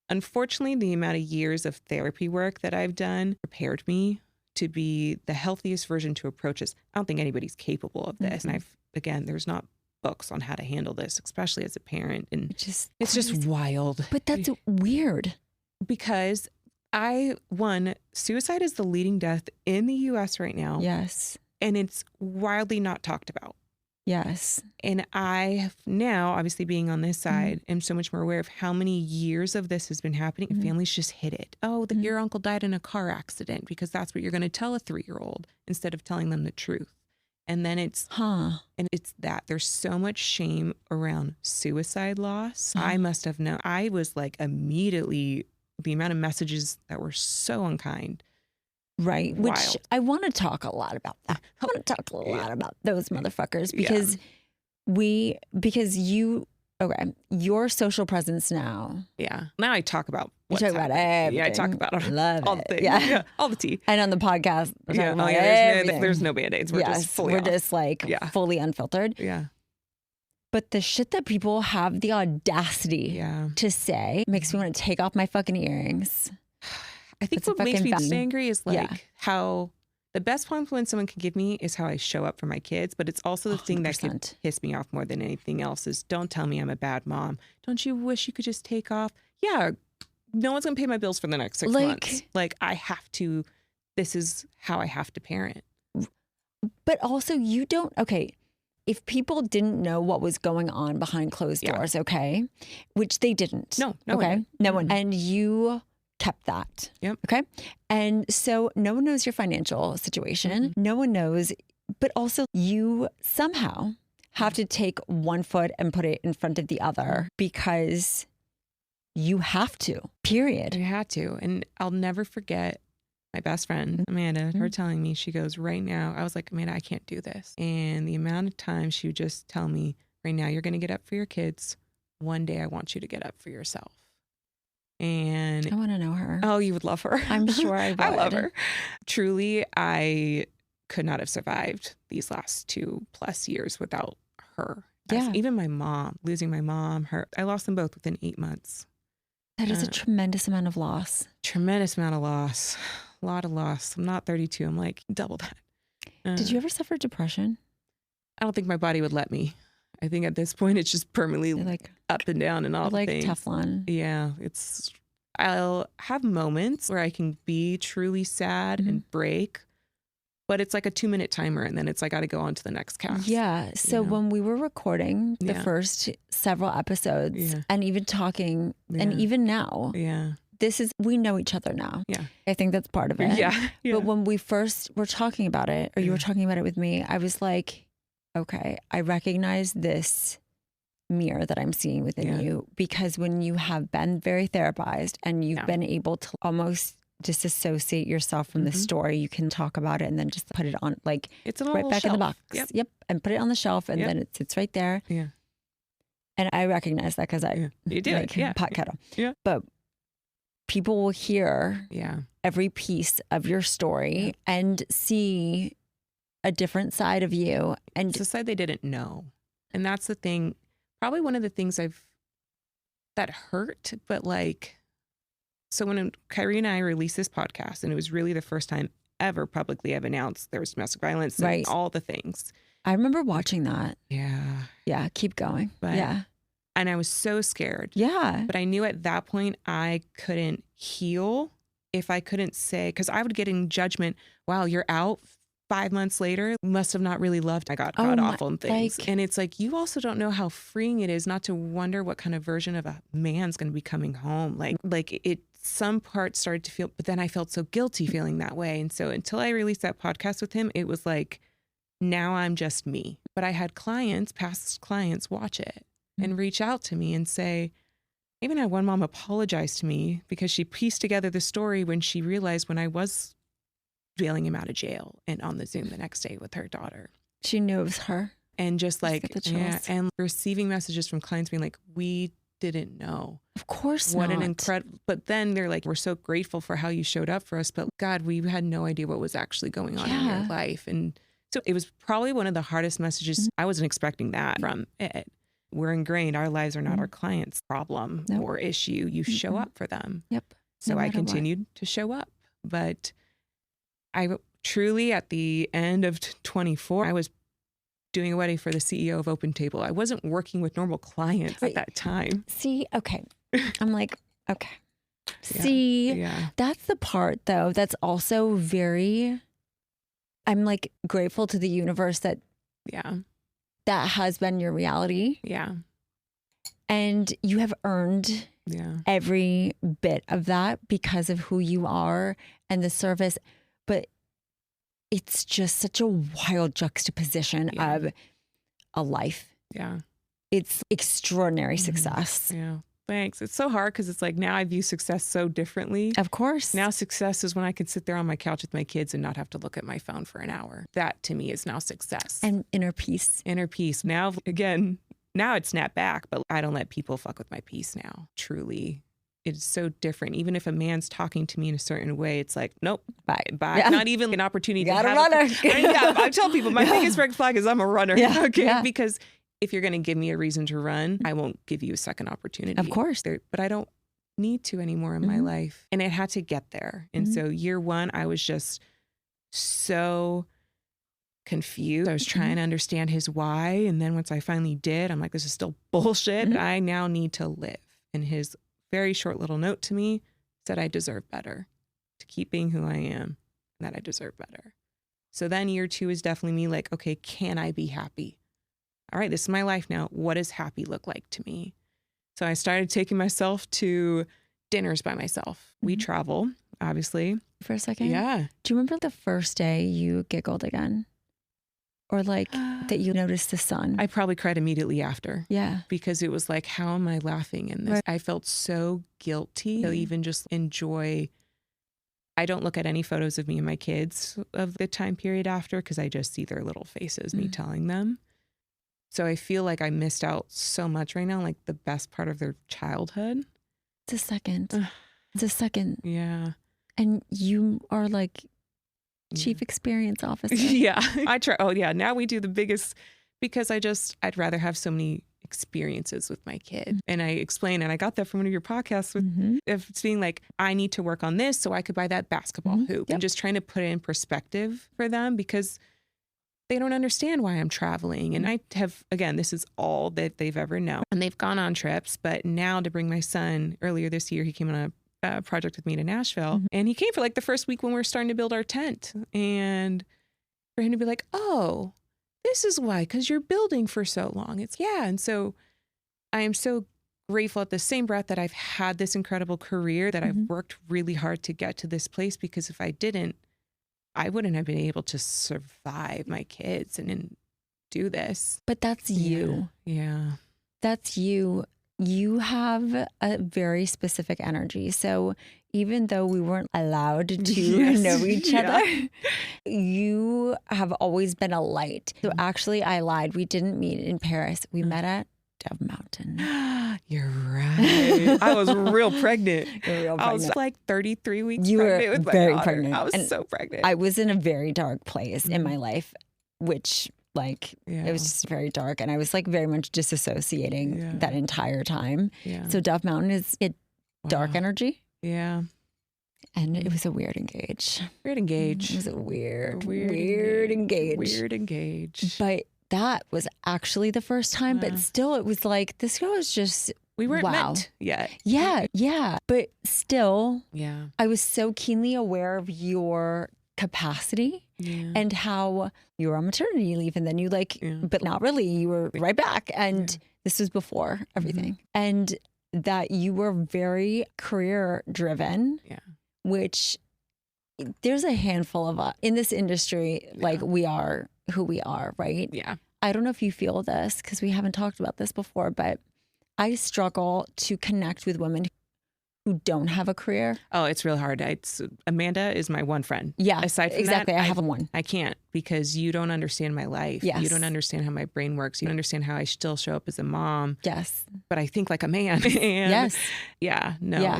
Unfortunately, the amount of years of therapy work that I've done prepared me to be the healthiest version to approach this. I don't think anybody's capable of this. And again, there's not books on how to handle this, especially as a parent. And it's just wild. But that's weird. Because suicide is the leading death in the US right now. Yes. And it's wildly not talked about. Yes. And I have now, obviously being on this side, am so much more aware of how many years of this has been happening and families just hid it. Oh, your uncle died in a car accident because that's what you're going to tell a 3-year-old instead of telling them the truth. And then it's that there's so much shame around suicide loss. I must have known. I was like immediately, the amount of messages that were so unkind. Right. Wild. Which I want to talk a lot about that. I want to talk a lot about those motherfuckers because you Okay. Your social presence now. Yeah. Now I talk about You what's talk about happening. everything. Yeah, I talk about Love all it. the things. Yeah. All the tea. And on the podcast, we're talking about There's no Band-Aids. We're just fully off. just like fully unfiltered. Yeah. But the shit that people have the audacity to say makes me want to take off my fucking earrings. I think what makes me most angry is like how the best compliment someone can give me is how I show up for my kids. But it's also the 100%. Thing that can piss me off more than anything else is don't tell me I'm a bad mom. Don't you wish you could just take off? Yeah. No one's going to pay my bills for the next 6 months. Like I have to, this is how I have to parent. But also you don't, okay. If people didn't know what was going on behind closed doors, okay, which they didn't. No okay, one. No one. And you kept that. Yep. Okay. And so no one knows your financial situation. Mm-hmm. No one knows, but also you somehow have to take one foot and put it in front of the other because you have to, period. You had to. And I'll never forget my best friend, Amanda, her telling me, she goes, right now, I was like, Amanda, I can't do this. And the amount of time she would just tell me, right now, you're going to get up for your kids. One day I want you to get up for yourself. And I want to know her. Oh, you would love her. I'm sure I would. I love her. Truly, I could not have survived these last 2+ years without her. Yeah. Even my mom, losing my mom, I lost them both within 8 months. That is a tremendous amount of loss. Tremendous amount of loss. A lot of loss. I'm not 32. I'm like double that. Did you ever suffer depression? I don't think my body would let me. I think at this point it's just permanently like up and down and all the things. Like Teflon. Yeah. I'll have moments where I can be truly sad and break, but it's like a 2-minute timer and then it's like I got to go on to the next cast. Yeah. So when we were recording the first several episodes and even talking and even now, we know each other now. Yeah. I think that's part of it. Yeah. But when we first were talking about it, or you were talking about it with me, I was like, okay, I recognize this mirror that I'm seeing within you, because when you have been very therapized and you've been able to almost disassociate yourself from the story, you can talk about it and then just put it on, like, it's right back shelf. in the box. Yep. And put it on the shelf and then it sits right there. Yeah. And I recognize that because you do like, pot kettle. Yeah. But people will hear every piece of your story and see a different side of you. And it's a side they didn't know. And that's the thing, probably one of the things that hurt, but like, so when Kyrie and I released this podcast, and it was really the first time ever publicly I've announced there was domestic violence and all the things. I remember watching that. Yeah. Yeah. Keep going. But, and I was so scared. Yeah. But I knew at that point I couldn't heal if I couldn't say, because I would get in judgment, wow, you're out 5 months later, must have not really loved. I got awful and things. And it's like, you also don't know how freeing it is not to wonder what kind of version of a man's going to be coming home. Like it, some parts started to feel, but then I felt so guilty feeling that way. And so until I released that podcast with him, it was like, now I'm just me. But I had past clients watch it and reach out to me and say, even had one mom apologize to me because she pieced together the story when she realized when I was bailing him out of jail and on the Zoom the next day with her daughter. She knows her. And just like, and receiving messages from clients being like, we didn't know. Of course what not. An incredible, but then they're like, we're so grateful for how you showed up for us. But God, we had no idea what was actually going on in your life. And so it was probably one of the hardest messages. I wasn't expecting that from it. We're ingrained. Our lives are not our client's problem or issue. You show up for them. Yep. So I continued to show up. But I truly, at the end of 24, I was doing a wedding for the CEO of Open Table. I wasn't working with normal clients at that time. See, okay. I'm like, okay. See, that's the part though, that's also I'm like grateful to the universe that that has been your reality. Yeah. And you have earned every bit of that because of who you are and the service. But it's just such a wild juxtaposition of a life. Yeah. It's extraordinary success. Yeah. Thanks. It's so hard because it's like now I view success so differently. Of course. Now success is when I can sit there on my couch with my kids and not have to look at my phone for an hour. That to me is now success. And inner peace. Inner peace. Now, again, now it snapped back, but I don't let people fuck with my peace now. Truly. It's so different. Even if a man's talking to me in a certain way, it's like, nope, bye. Yeah. Not even an opportunity you to have runner. I tell people my biggest red flag is I'm a runner. Yeah. Okay. Yeah. Because if you're going to give me a reason to run, I won't give you a second opportunity. Of course. But I don't need to anymore in my life. And it had to get there. And so year one, I was just so confused. I was trying to understand his why. And then once I finally did, I'm like, this is still bullshit. But I now need to live. And his very short little note to me said I deserve better, to keep being who I am, and that I deserve better. So then year two is definitely me like, okay, can I be happy? All right, this is my life now. What does happy look like to me? So I started taking myself to dinners by myself. We travel, obviously. For a second? Yeah. Do you remember the first day you giggled again? Or like that you noticed the sun? I probably cried immediately after. Yeah. Because it was like, how am I laughing in this? Right. I felt so guilty to even just enjoy. I don't look at any photos of me and my kids of the time period after because I just see their little faces, me telling them. So I feel like I missed out so much right now, like the best part of their childhood. It's a second. It's a second. Yeah. And you are like Chief Experience Officer. Yeah. I try. Oh yeah. Now we do the biggest, because I'd rather have so many experiences with my kid. And I explain, and I got that from one of your podcasts with it's being like, I need to work on this so I could buy that basketball hoop. And just trying to put it in perspective for them because they don't understand why I'm traveling. And I have, again, this is all that they've ever known. And they've gone on trips, but now to bring my son, earlier this year, he came on a project with me to Nashville. And he came for like the first week when we were starting to build our tent. And for him to be like, oh, this is why, because you're building for so long. It's And so I am so grateful at the same breath that I've had this incredible career, that I've worked really hard to get to this place, because if I didn't, I wouldn't have been able to survive my kids and do this. But that's you. Yeah. That's you. You have a very specific energy. So even though we weren't allowed to know each other, you have always been a light. So actually, I lied. We didn't meet in Paris. We met at Dove Mountain. You're right. I was real pregnant. Real pregnant. I was like 33 weeks you pregnant were with my very daughter. pregnant. I was and so pregnant. I was in a very dark place in my life, which it was just very dark. And I was like very much disassociating that entire time. Yeah. So Dove Mountain is dark energy. Yeah. And it was a weird engage. Weird engage. It was a weird engage. Weird engage. But that was actually the first time. But still, it was like, this girl is just, we weren't meant yet. Yeah. But still, yeah, I was so keenly aware of your capacity and how you were on maternity leave. And then you but not really, you were right back. And this was before everything. And that you were very career driven. Yeah. Which there's a handful of us in this industry, like we are who we are, right? Yeah. I don't know if you feel this because we haven't talked about this before, but I struggle to connect with women who don't have a career. Oh, it's real hard. Amanda is my one friend. Yeah, aside from exactly. that, I have one. I can't, because you don't understand my life. Yes. You don't understand how my brain works. You don't understand how I still show up as a mom. Yes. But I think like a man. And yes. Yeah. No,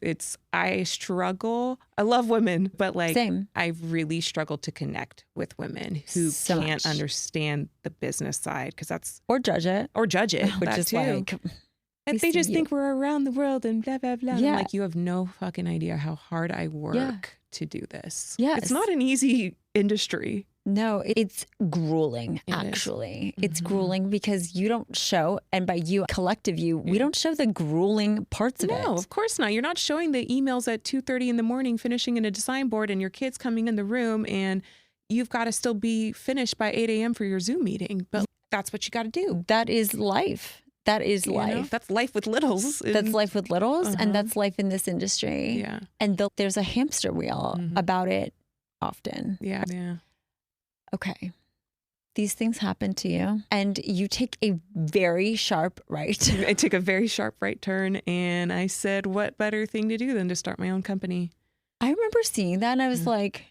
I struggle. I love women, but Same. I really struggle to connect with women who can't understand the business side, because that's. Or judge it. Which is too. like. And they just think we're around the world and blah, blah, blah. Yeah. I'm like, you have no fucking idea how hard I work to do this. Yes. It's not an easy industry. No, it's grueling, actually. It's grueling because you don't show, and by you, collective you, we don't show the grueling parts of it. No, of course not. You're not showing the emails at 2:30 in the morning, finishing in a design board, and your kids coming in the room, and you've got to still be finished by 8 a.m. for your Zoom meeting. But that's what you got to do. That is life. That is life. That's life with littles. That's life with littles, and that's life in this industry. Yeah. And there's a hamster wheel about it often. Yeah. Yeah. Okay. These things happen to you, and you take a very sharp right. I took a very sharp right turn, and I said, what better thing to do than to start my own company? I remember seeing that, and I was like...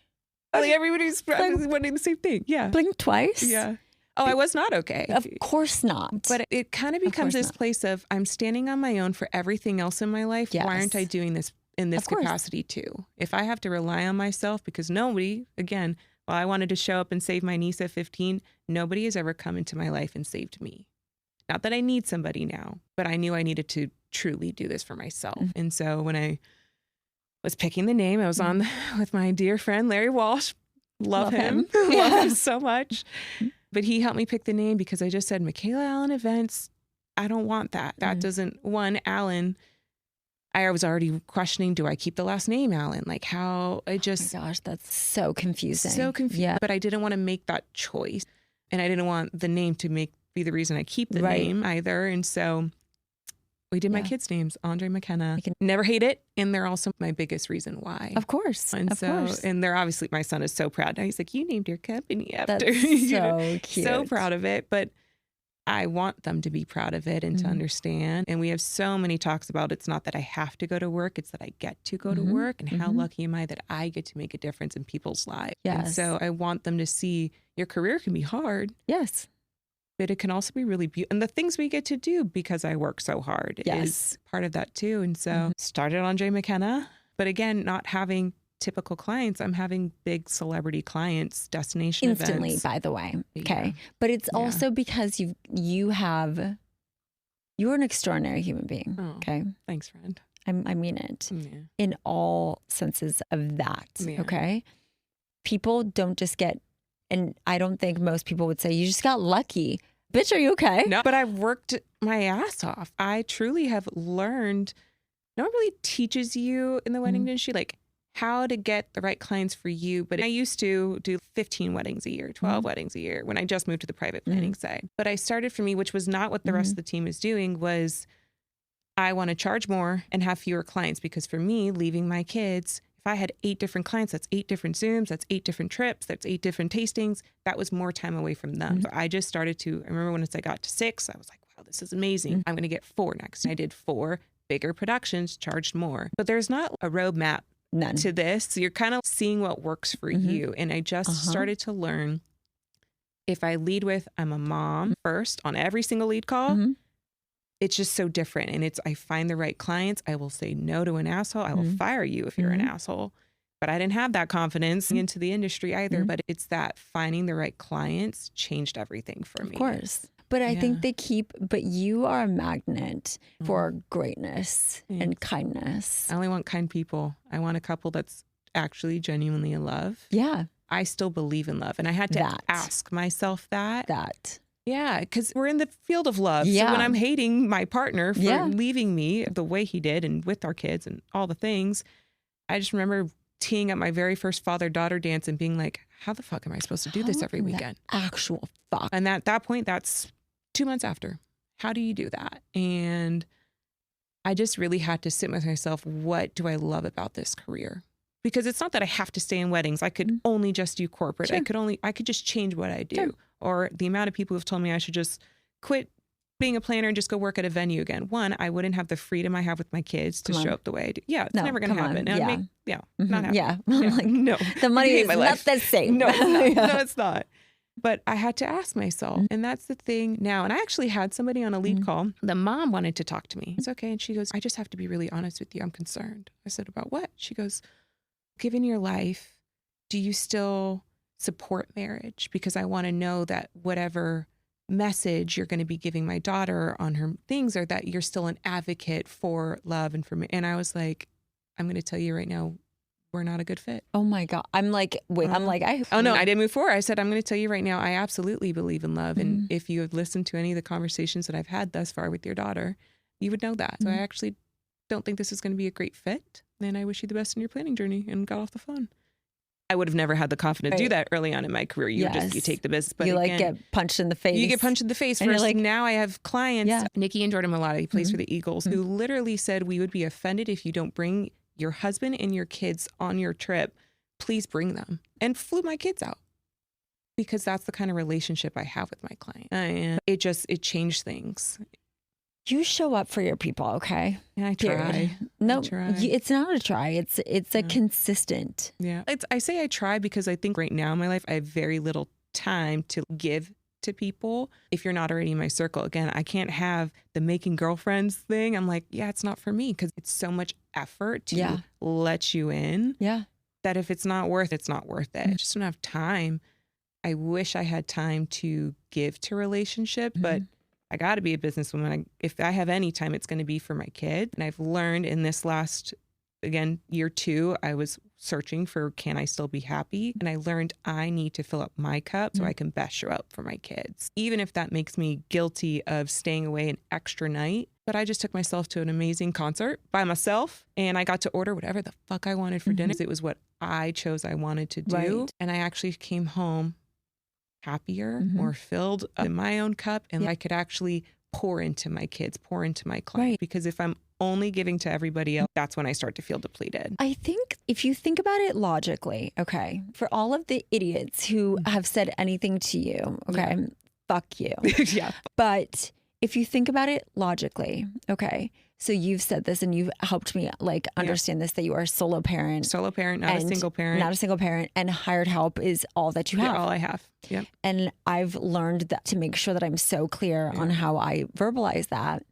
everybody's wanting the same thing. Yeah. Blink twice. Yeah. Oh, I was not okay. Of course not. But it kind of becomes this place of I'm standing on my own for everything else in my life. Yes. Why aren't I doing this in this capacity too? If I have to rely on myself, because nobody, again, while I wanted to show up and save my niece at 15, nobody has ever come into my life and saved me. Not that I need somebody now, but I knew I needed to truly do this for myself. Mm-hmm. And so when I was picking the name, I was on with my dear friend, Larry Walsh. Love him. Love him so much. But he helped me pick the name because I just said, MaKela Allen Events. I don't want that. That doesn't, Allen, I was already questioning, do I keep the last name Allen? Like how I just. Oh my gosh, that's so confusing. So confusing. Yeah. But I didn't want to make that choice. And I didn't want the name to be the reason I keep the name either. And so we did my kids' names, Andre, McKenna. Never hate it. And they're also my biggest reason why. Of course. And and they're obviously, my son is so proud. Now he's like, you named your company after. That's so cute. So proud of it. But I want them to be proud of it and to understand. And we have so many talks about it's not that I have to go to work. It's that I get to go to work. And how lucky am I that I get to make a difference in people's lives. Yes. And so I want them to see your career can be hard. Yes. But it can also be really beautiful. And the things we get to do because I work so hard is part of that too. And so started Andre McKenna, but again, not having typical clients. I'm having big celebrity clients, destination instantly, events. By the way. Okay. But it's also because you're an extraordinary human being. Oh, okay. Thanks, friend. I mean it in all senses of that. Yeah. Okay. People don't just get, and I don't think most people would say you just got lucky. Bitch, are you okay? No, but I've worked my ass off. I truly have learned, no one really teaches you in the wedding industry, like how to get the right clients for you. But I used to do 15 weddings a year, 12 weddings a year when I just moved to the private planning side. But I started for me, which was not what the rest of the team is doing, was I want to charge more and have fewer clients. Because for me, leaving my kids, if I had 8 different clients, that's 8 different Zooms, that's 8 different trips, that's 8 different tastings. That was more time away from them. So I just started to, I remember once I got to 6, I was like, wow, this is amazing. I'm going to get 4 next. And I did 4 bigger productions, charged more. But there's not a roadmap to this. So you're kind of seeing what works for you. And I just started to learn, if I lead with, I'm a mom first on every single lead call, it's just so different. And I find the right clients. I will say no to an asshole. I will fire you if you're an asshole. But I didn't have that confidence into the industry either. But it's that finding the right clients changed everything for me. Of course. But I think but you are a magnet for greatness and kindness. I only want kind people. I want a couple that's actually genuinely in love. Yeah. I still believe in love. And I had to ask myself that. Yeah, because we're in the field of love. Yeah. So when I'm hating my partner for leaving me the way he did and with our kids and all the things, I just remember teeing up my very first father-daughter dance and being like, how the fuck am I supposed to do this every weekend? Actual fuck. And at that point, that's 2 months after. How do you do that? And I just really had to sit with myself, what do I love about this career? Because it's not that I have to stay in weddings. I could only just do corporate. Sure. I could just change what I do. Sure. Or the amount of people who've told me I should just quit being a planner and just go work at a venue again. One, I wouldn't have the freedom I have with my kids to show up the way I do. Yeah, it's never going to happen. Not happen. Yeah. Like, no. The money is not the same. No, it's not. No, it's not. But I had to ask myself, and that's the thing now. And I actually had somebody on a lead call. The mom wanted to talk to me. It's okay. And she goes, I just have to be really honest with you. I'm concerned. I said, about what? She goes, given your life, do you still support marriage? Because I want to know that whatever message you're going to be giving my daughter on her things are that you're still an advocate for love and for me. And I was like, I'm going to tell you right now, we're not a good fit. Oh my God. I'm like, wait, oh no, I didn't move forward. I said, I'm going to tell you right now, I absolutely believe in love. And if you had listened to any of the conversations that I've had thus far with your daughter, you would know that. So I actually don't think this is going to be a great fit. And I wish you the best in your planning journey, and got off the phone. I would have never had the confidence to do that early on in my career. You take the business, but you again, get punched in the face. You get punched in the face. And first. like, now I have clients, Nikki and Jordan Malata, he plays for the Eagles, who literally said, we would be offended if you don't bring your husband and your kids on your trip. Please bring them. And flew my kids out. Because that's the kind of relationship I have with my client. And it changed things. You show up for your people, okay? Yeah, I try. No, it's not a try. It's a consistent. Yeah. I say I try because I think right now in my life, I have very little time to give to people if you're not already in my circle. Again, I can't have the making girlfriends thing. I'm like, yeah, it's not for me because it's so much effort to let you in that if it's not worth it, it's not worth it. I just don't have time. I wish I had time to give to relationship, but I got to be a businesswoman. If I have any time, it's going to be for my kid. And I've learned in this last, again, year 2, I was searching for, can I still be happy? And I learned I need to fill up my cup so I can best show up for my kids. Even if that makes me guilty of staying away an extra night. But I just took myself to an amazing concert by myself and I got to order whatever the fuck I wanted for dinner. It was what I chose I wanted to do. And I actually came home happier, more filled in my own cup. And I could actually pour into my kids, pour into my clients. Because if I'm only giving to everybody else, that's when I start to feel depleted. I think if you think about it logically, okay, for all of the idiots who have said anything to you, okay, fuck you. But if you think about it logically, okay, so you've said this and you've helped me like understand this, that you are a solo parent, not a single parent, and hired help is all that you have. All I have. Yep. And I've learned that to make sure that I'm so clear on how I verbalize that.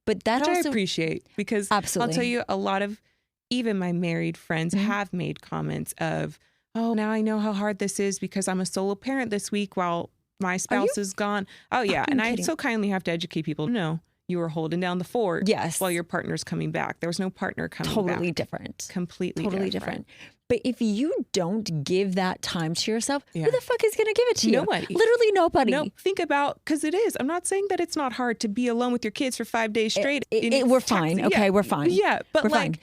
But that which also I appreciate because I'll tell you, a lot of even my married friends have made comments of, oh, now I know how hard this is because I'm a solo parent this week while my spouse is gone. Oh yeah. And I so kindly have to educate people. No, you were holding down the fort while your partner's coming back. There was no partner coming back. Totally different. Completely different. But if you don't give that time to yourself, who the fuck is going to give it to you? Nobody. Literally nobody. No, think about, because it is. I'm not saying that it's not hard to be alone with your kids for 5 days straight. We're fine. Okay, we're fine. Yeah, but we're like, fine.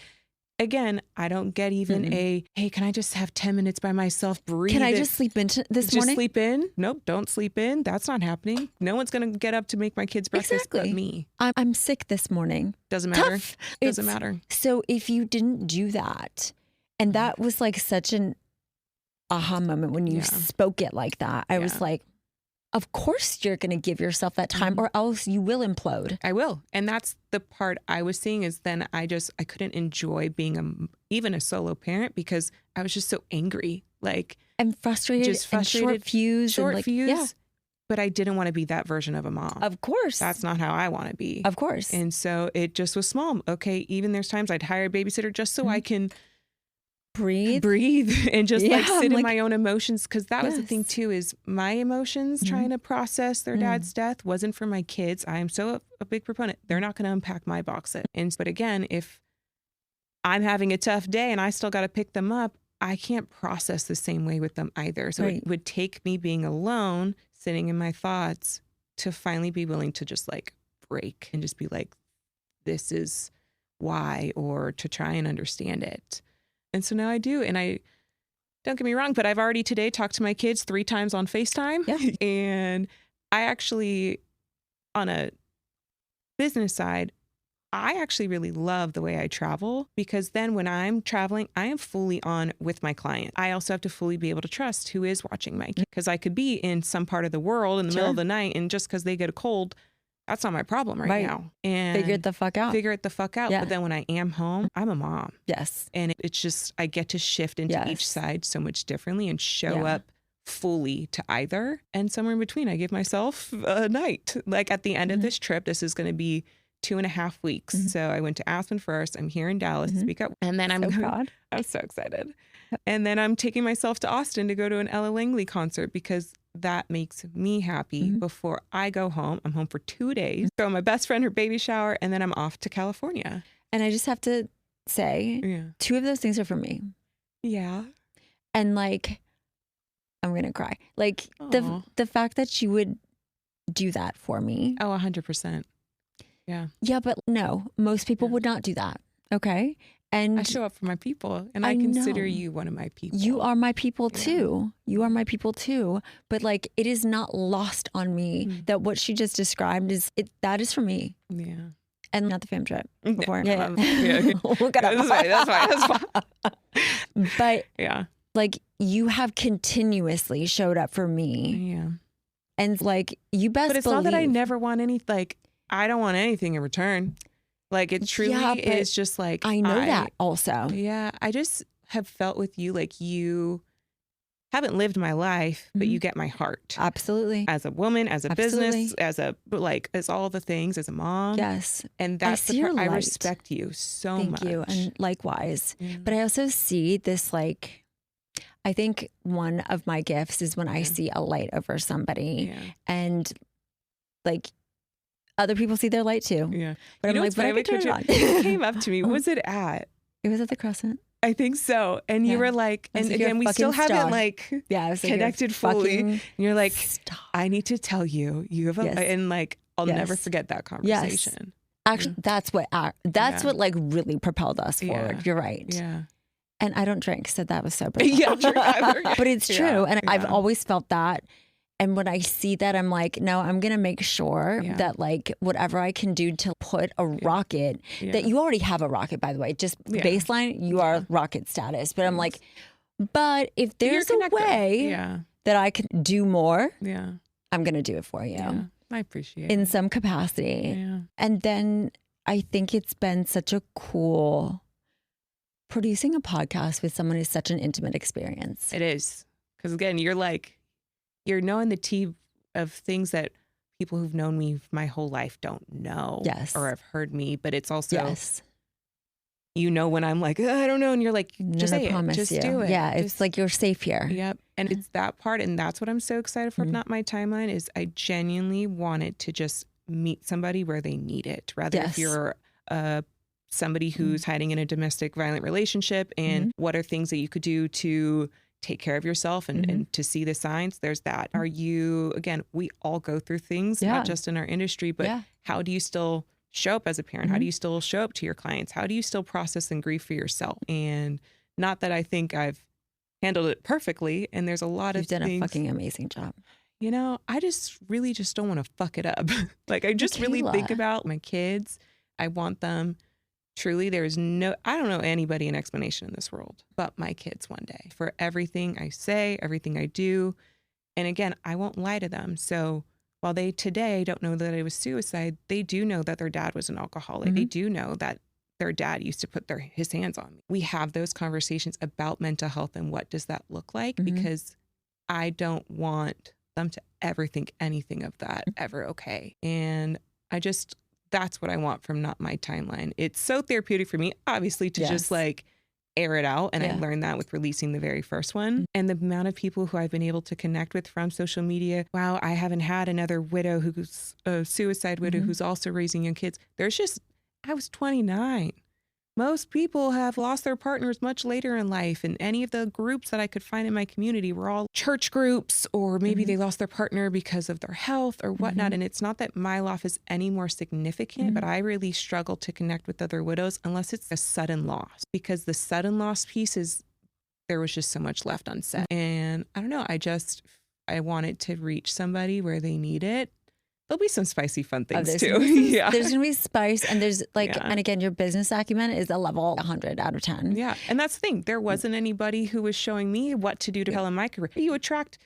Again, I don't get even hey, can I just have 10 minutes by myself, breathe? Can I just sleep in this morning? Just sleep in? Nope, don't sleep in. That's not happening. No one's going to get up to make my kids breakfast but me. I'm sick this morning. Doesn't matter. Doesn't matter. So if you didn't do that, and that was like such an aha moment when you spoke it like that, I was like, of course you're going to give yourself that time or else you will implode. I will. And that's the part I was seeing is then I couldn't enjoy being even a solo parent because I was just so angry. Like, and frustrated and short fuse. Yeah. But I didn't want to be that version of a mom. Of course. That's not how I want to be. Of course. And so it just was small. Okay. Even there's times I'd hire a babysitter just so I can breathe and just like sit in my own emotions. Cause that was the thing too, is my emotions trying to process their dad's death wasn't for my kids. I am so a big proponent. They're not going to unpack my boxes. But again, if I'm having a tough day and I still got to pick them up, I can't process the same way with them either. So it would take me being alone, sitting in my thoughts to finally be willing to just like break and just be like, this is why, or to try and understand it. And so now I do. And I, don't get me wrong, but I've already today talked to my kids 3 times on FaceTime. Yeah. And I actually, on a business side, I actually really love the way I travel because then when I'm traveling, I am fully on with my client. I also have to fully be able to trust who is watching my kid because I could be in some part of the world in the middle of the night and just because they get a cold, that's not my problem right now. And figure it the fuck out. Yeah. But then when I am home, I'm a mom. Yes. And it's just, I get to shift into each side so much differently and show up fully to either. And somewhere in between, I give myself a night. Like at the end of this trip, this is going to be 2.5 weeks. So I went to Aspen first. I'm here in Dallas to speak up. And then I'm so excited. And then I'm taking myself to Austin to go to an Ella Langley concert because that makes me happy before I go home. I'm home for 2 days. Throw my best friend her baby shower, and then I'm off to California. And I just have to say, 2 of those things are for me. Yeah. And like, I'm going to cry. Like the fact that you would do that for me. Oh, 100%. Yeah. Yeah, but no, most people would not do that. Okay. And I show up for my people and I consider you one of my people. You are my people too. You are my people too. But like, it is not lost on me that what she just described that is for me. Yeah. And not the fam trip before. We'll get up. That's fine. But like you have continuously showed up for me. Yeah. And like you best But it's not that I never want I don't want anything in return. Like it truly is just like I know that also. Yeah. I just have felt with you like you haven't lived my life, but you get my heart. Absolutely. As a woman, as a business, as all the things, as a mom. Yes. And that's the part. I respect you so much. Thank you. And likewise. Yeah. But I also see this, like, I think one of my gifts is when I see a light over somebody and like other people see their light too. Yeah. But I'm like, but I could turn it on. It came up to me. What was it at? It was at the Crescent. I think so. And you were like, and again, we still haven't connected fully. And you're like, stop. I need to tell you, you have and like, I'll never forget that conversation. Yes. Actually, that's what like really propelled us forward. You're right. Yeah. And I don't drink, so that was sober. Yeah, drink either. But it's true. And I've always felt that. And when I see that, I'm like, no, I'm going to make sure that like whatever I can do to put a rocket, that you already have a rocket, by the way, just baseline, you are rocket status. But I'm like, but if there's a way that I can do more, I'm going to do it for you. Yeah. I appreciate it. In some capacity. Yeah. And then I think it's been such a cool producing a podcast with someone who's such an intimate experience. It is. Because again, you're knowing the tea of things that people who've known me my whole life don't know or have heard me. But it's also, you know, when I'm like, I don't know. And you're like, just say it. Just do it. Yeah. It's like, you're safe here. Yep. And it's that part. And that's what I'm so excited for. Not My Timeline is I genuinely wanted to just meet somebody where they need it. Rather if you're somebody who's hiding in a domestic violent relationship and what are things that you could do to take care of yourself and to see the signs. There's that. Are you, again, we all go through things, not just in our industry, but how do you still show up as a parent? How do you still show up to your clients? How do you still process and grieve for yourself? And not that I think I've handled it perfectly. And there's a lot of things. You've done a fucking amazing job. You know, I just really just don't want to fuck it up. Like I just really think about my kids. I want them. Truly, I don't know anybody in explanation in this world but my kids one day for everything I say, everything I do. And again, I won't lie to them. So while they today don't know that it was suicide, they do know that their dad was an alcoholic. They do know that their dad used to put his hands on me. We have those conversations about mental health and what does that look like? Because I don't want them to ever think anything of that ever okay. And that's what I want from Not My Timeline. It's so therapeutic for me, obviously, to just like air it out. And I learned that with releasing the very first one. And the amount of people who I've been able to connect with from social media. Wow, I haven't had another widow who's a suicide widow who's also raising young kids. I was 29. Most people have lost their partners much later in life. And any of the groups that I could find in my community were all church groups, or maybe they lost their partner because of their health or whatnot. And it's not that my loss is any more significant, but I really struggle to connect with other widows unless it's a sudden loss, because the sudden loss piece there was just so much left unsaid. And I don't know, I wanted to reach somebody where they need it. There'll be some spicy fun things too. There's going to be spice. And there's like, and again, your business acumen is a level 100 out of 10. Yeah. And that's the thing. There wasn't anybody who was showing me what to do to tell in my career. You attract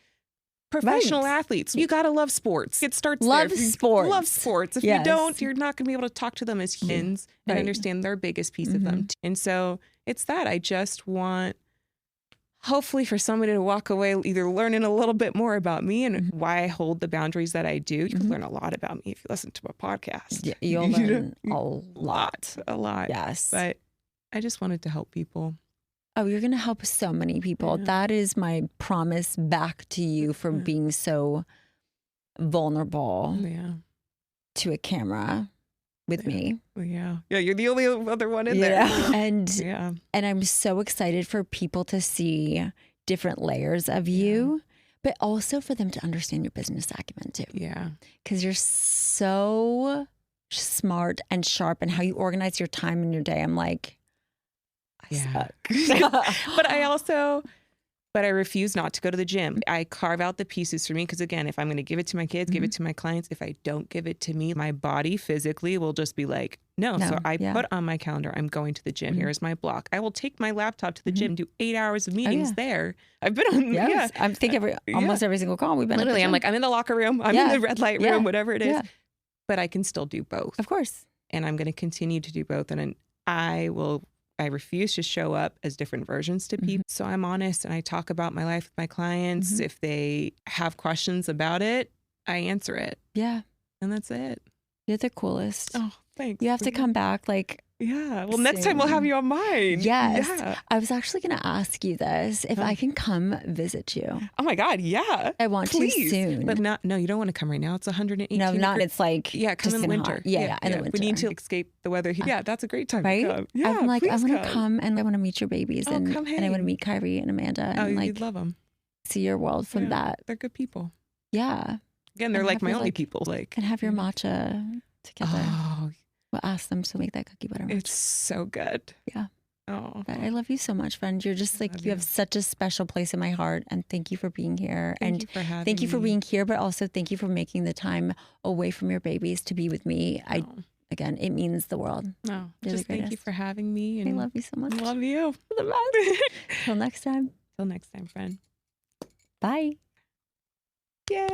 professional athletes. You got to love sports. It starts Love there. sports. Love sports. If you don't, you're not going to be able to talk to them as humans and understand their biggest piece of them. And so it's that. I just want, hopefully, for somebody to walk away either learning a little bit more about me and why I hold the boundaries that I do. You can learn a lot about me if you listen to my podcast. Yeah, you'll learn a lot. A lot. Yes. But I just wanted to help people. Oh, you're going to help so many people. That is my promise back to you for being so vulnerable to a camera with me. Yeah, you're the only other one in there. And I'm so excited for people to see different layers of you, but also for them to understand your business acumen too. Yeah. Because you're so smart and sharp, and how you organize your time and your day. I'm like, I suck. But I refuse not to go to the gym. I carve out the pieces for me because, again, if I'm going to give it to my kids, give it to my clients, if I don't give it to me, my body physically will just be like, no. So I put on my calendar, I'm going to the gym. Here's my block. I will take my laptop to the gym, do 8 hours of meetings there. I've been on, I think almost every single call we've been literally, I'm like, I'm in the locker room, I'm in the red light room, whatever it is. But I can still do both. Of course. And I'm going to continue to do both. And I will I refuse to show up as different versions to people. So I'm honest and I talk about my life with my clients. If they have questions about it, I answer it. Yeah. And that's it. You're the coolest. Oh, thanks. You have to come back like yeah. Well, soon. Next time we'll have you on mine. Yes. Yeah. I was actually going to ask you this, if I can come visit you. Oh my God. Yeah. I want to soon. But no, you don't want to come right now. It's 118. No, not. It's like yeah, come in the winter. Hot. Yeah, in the winter. We need to escape the weather. Yeah, that's a great time right? to come. Yeah, I'm like, I want to come. come and I want to meet your babies and come I want to meet Kyrie and Amanda and like you'd love them. See your world from that. They're good people. Yeah. Again, they're like my only people. Like and have your matcha together. Oh, we'll ask them to make that cookie butter matcha. It's so good. Yeah. Oh, but I love you so much, friend. You're just like, you have such a special place in my heart. And thank you for being here. Thank you for having thank you for me. being here, but also thank you for making the time away from your babies to be with me. Again, it means the world. No, just thank you for having me. And I love you so much. I love you. The best. Till next time. Till next time, friend. Bye. Yay.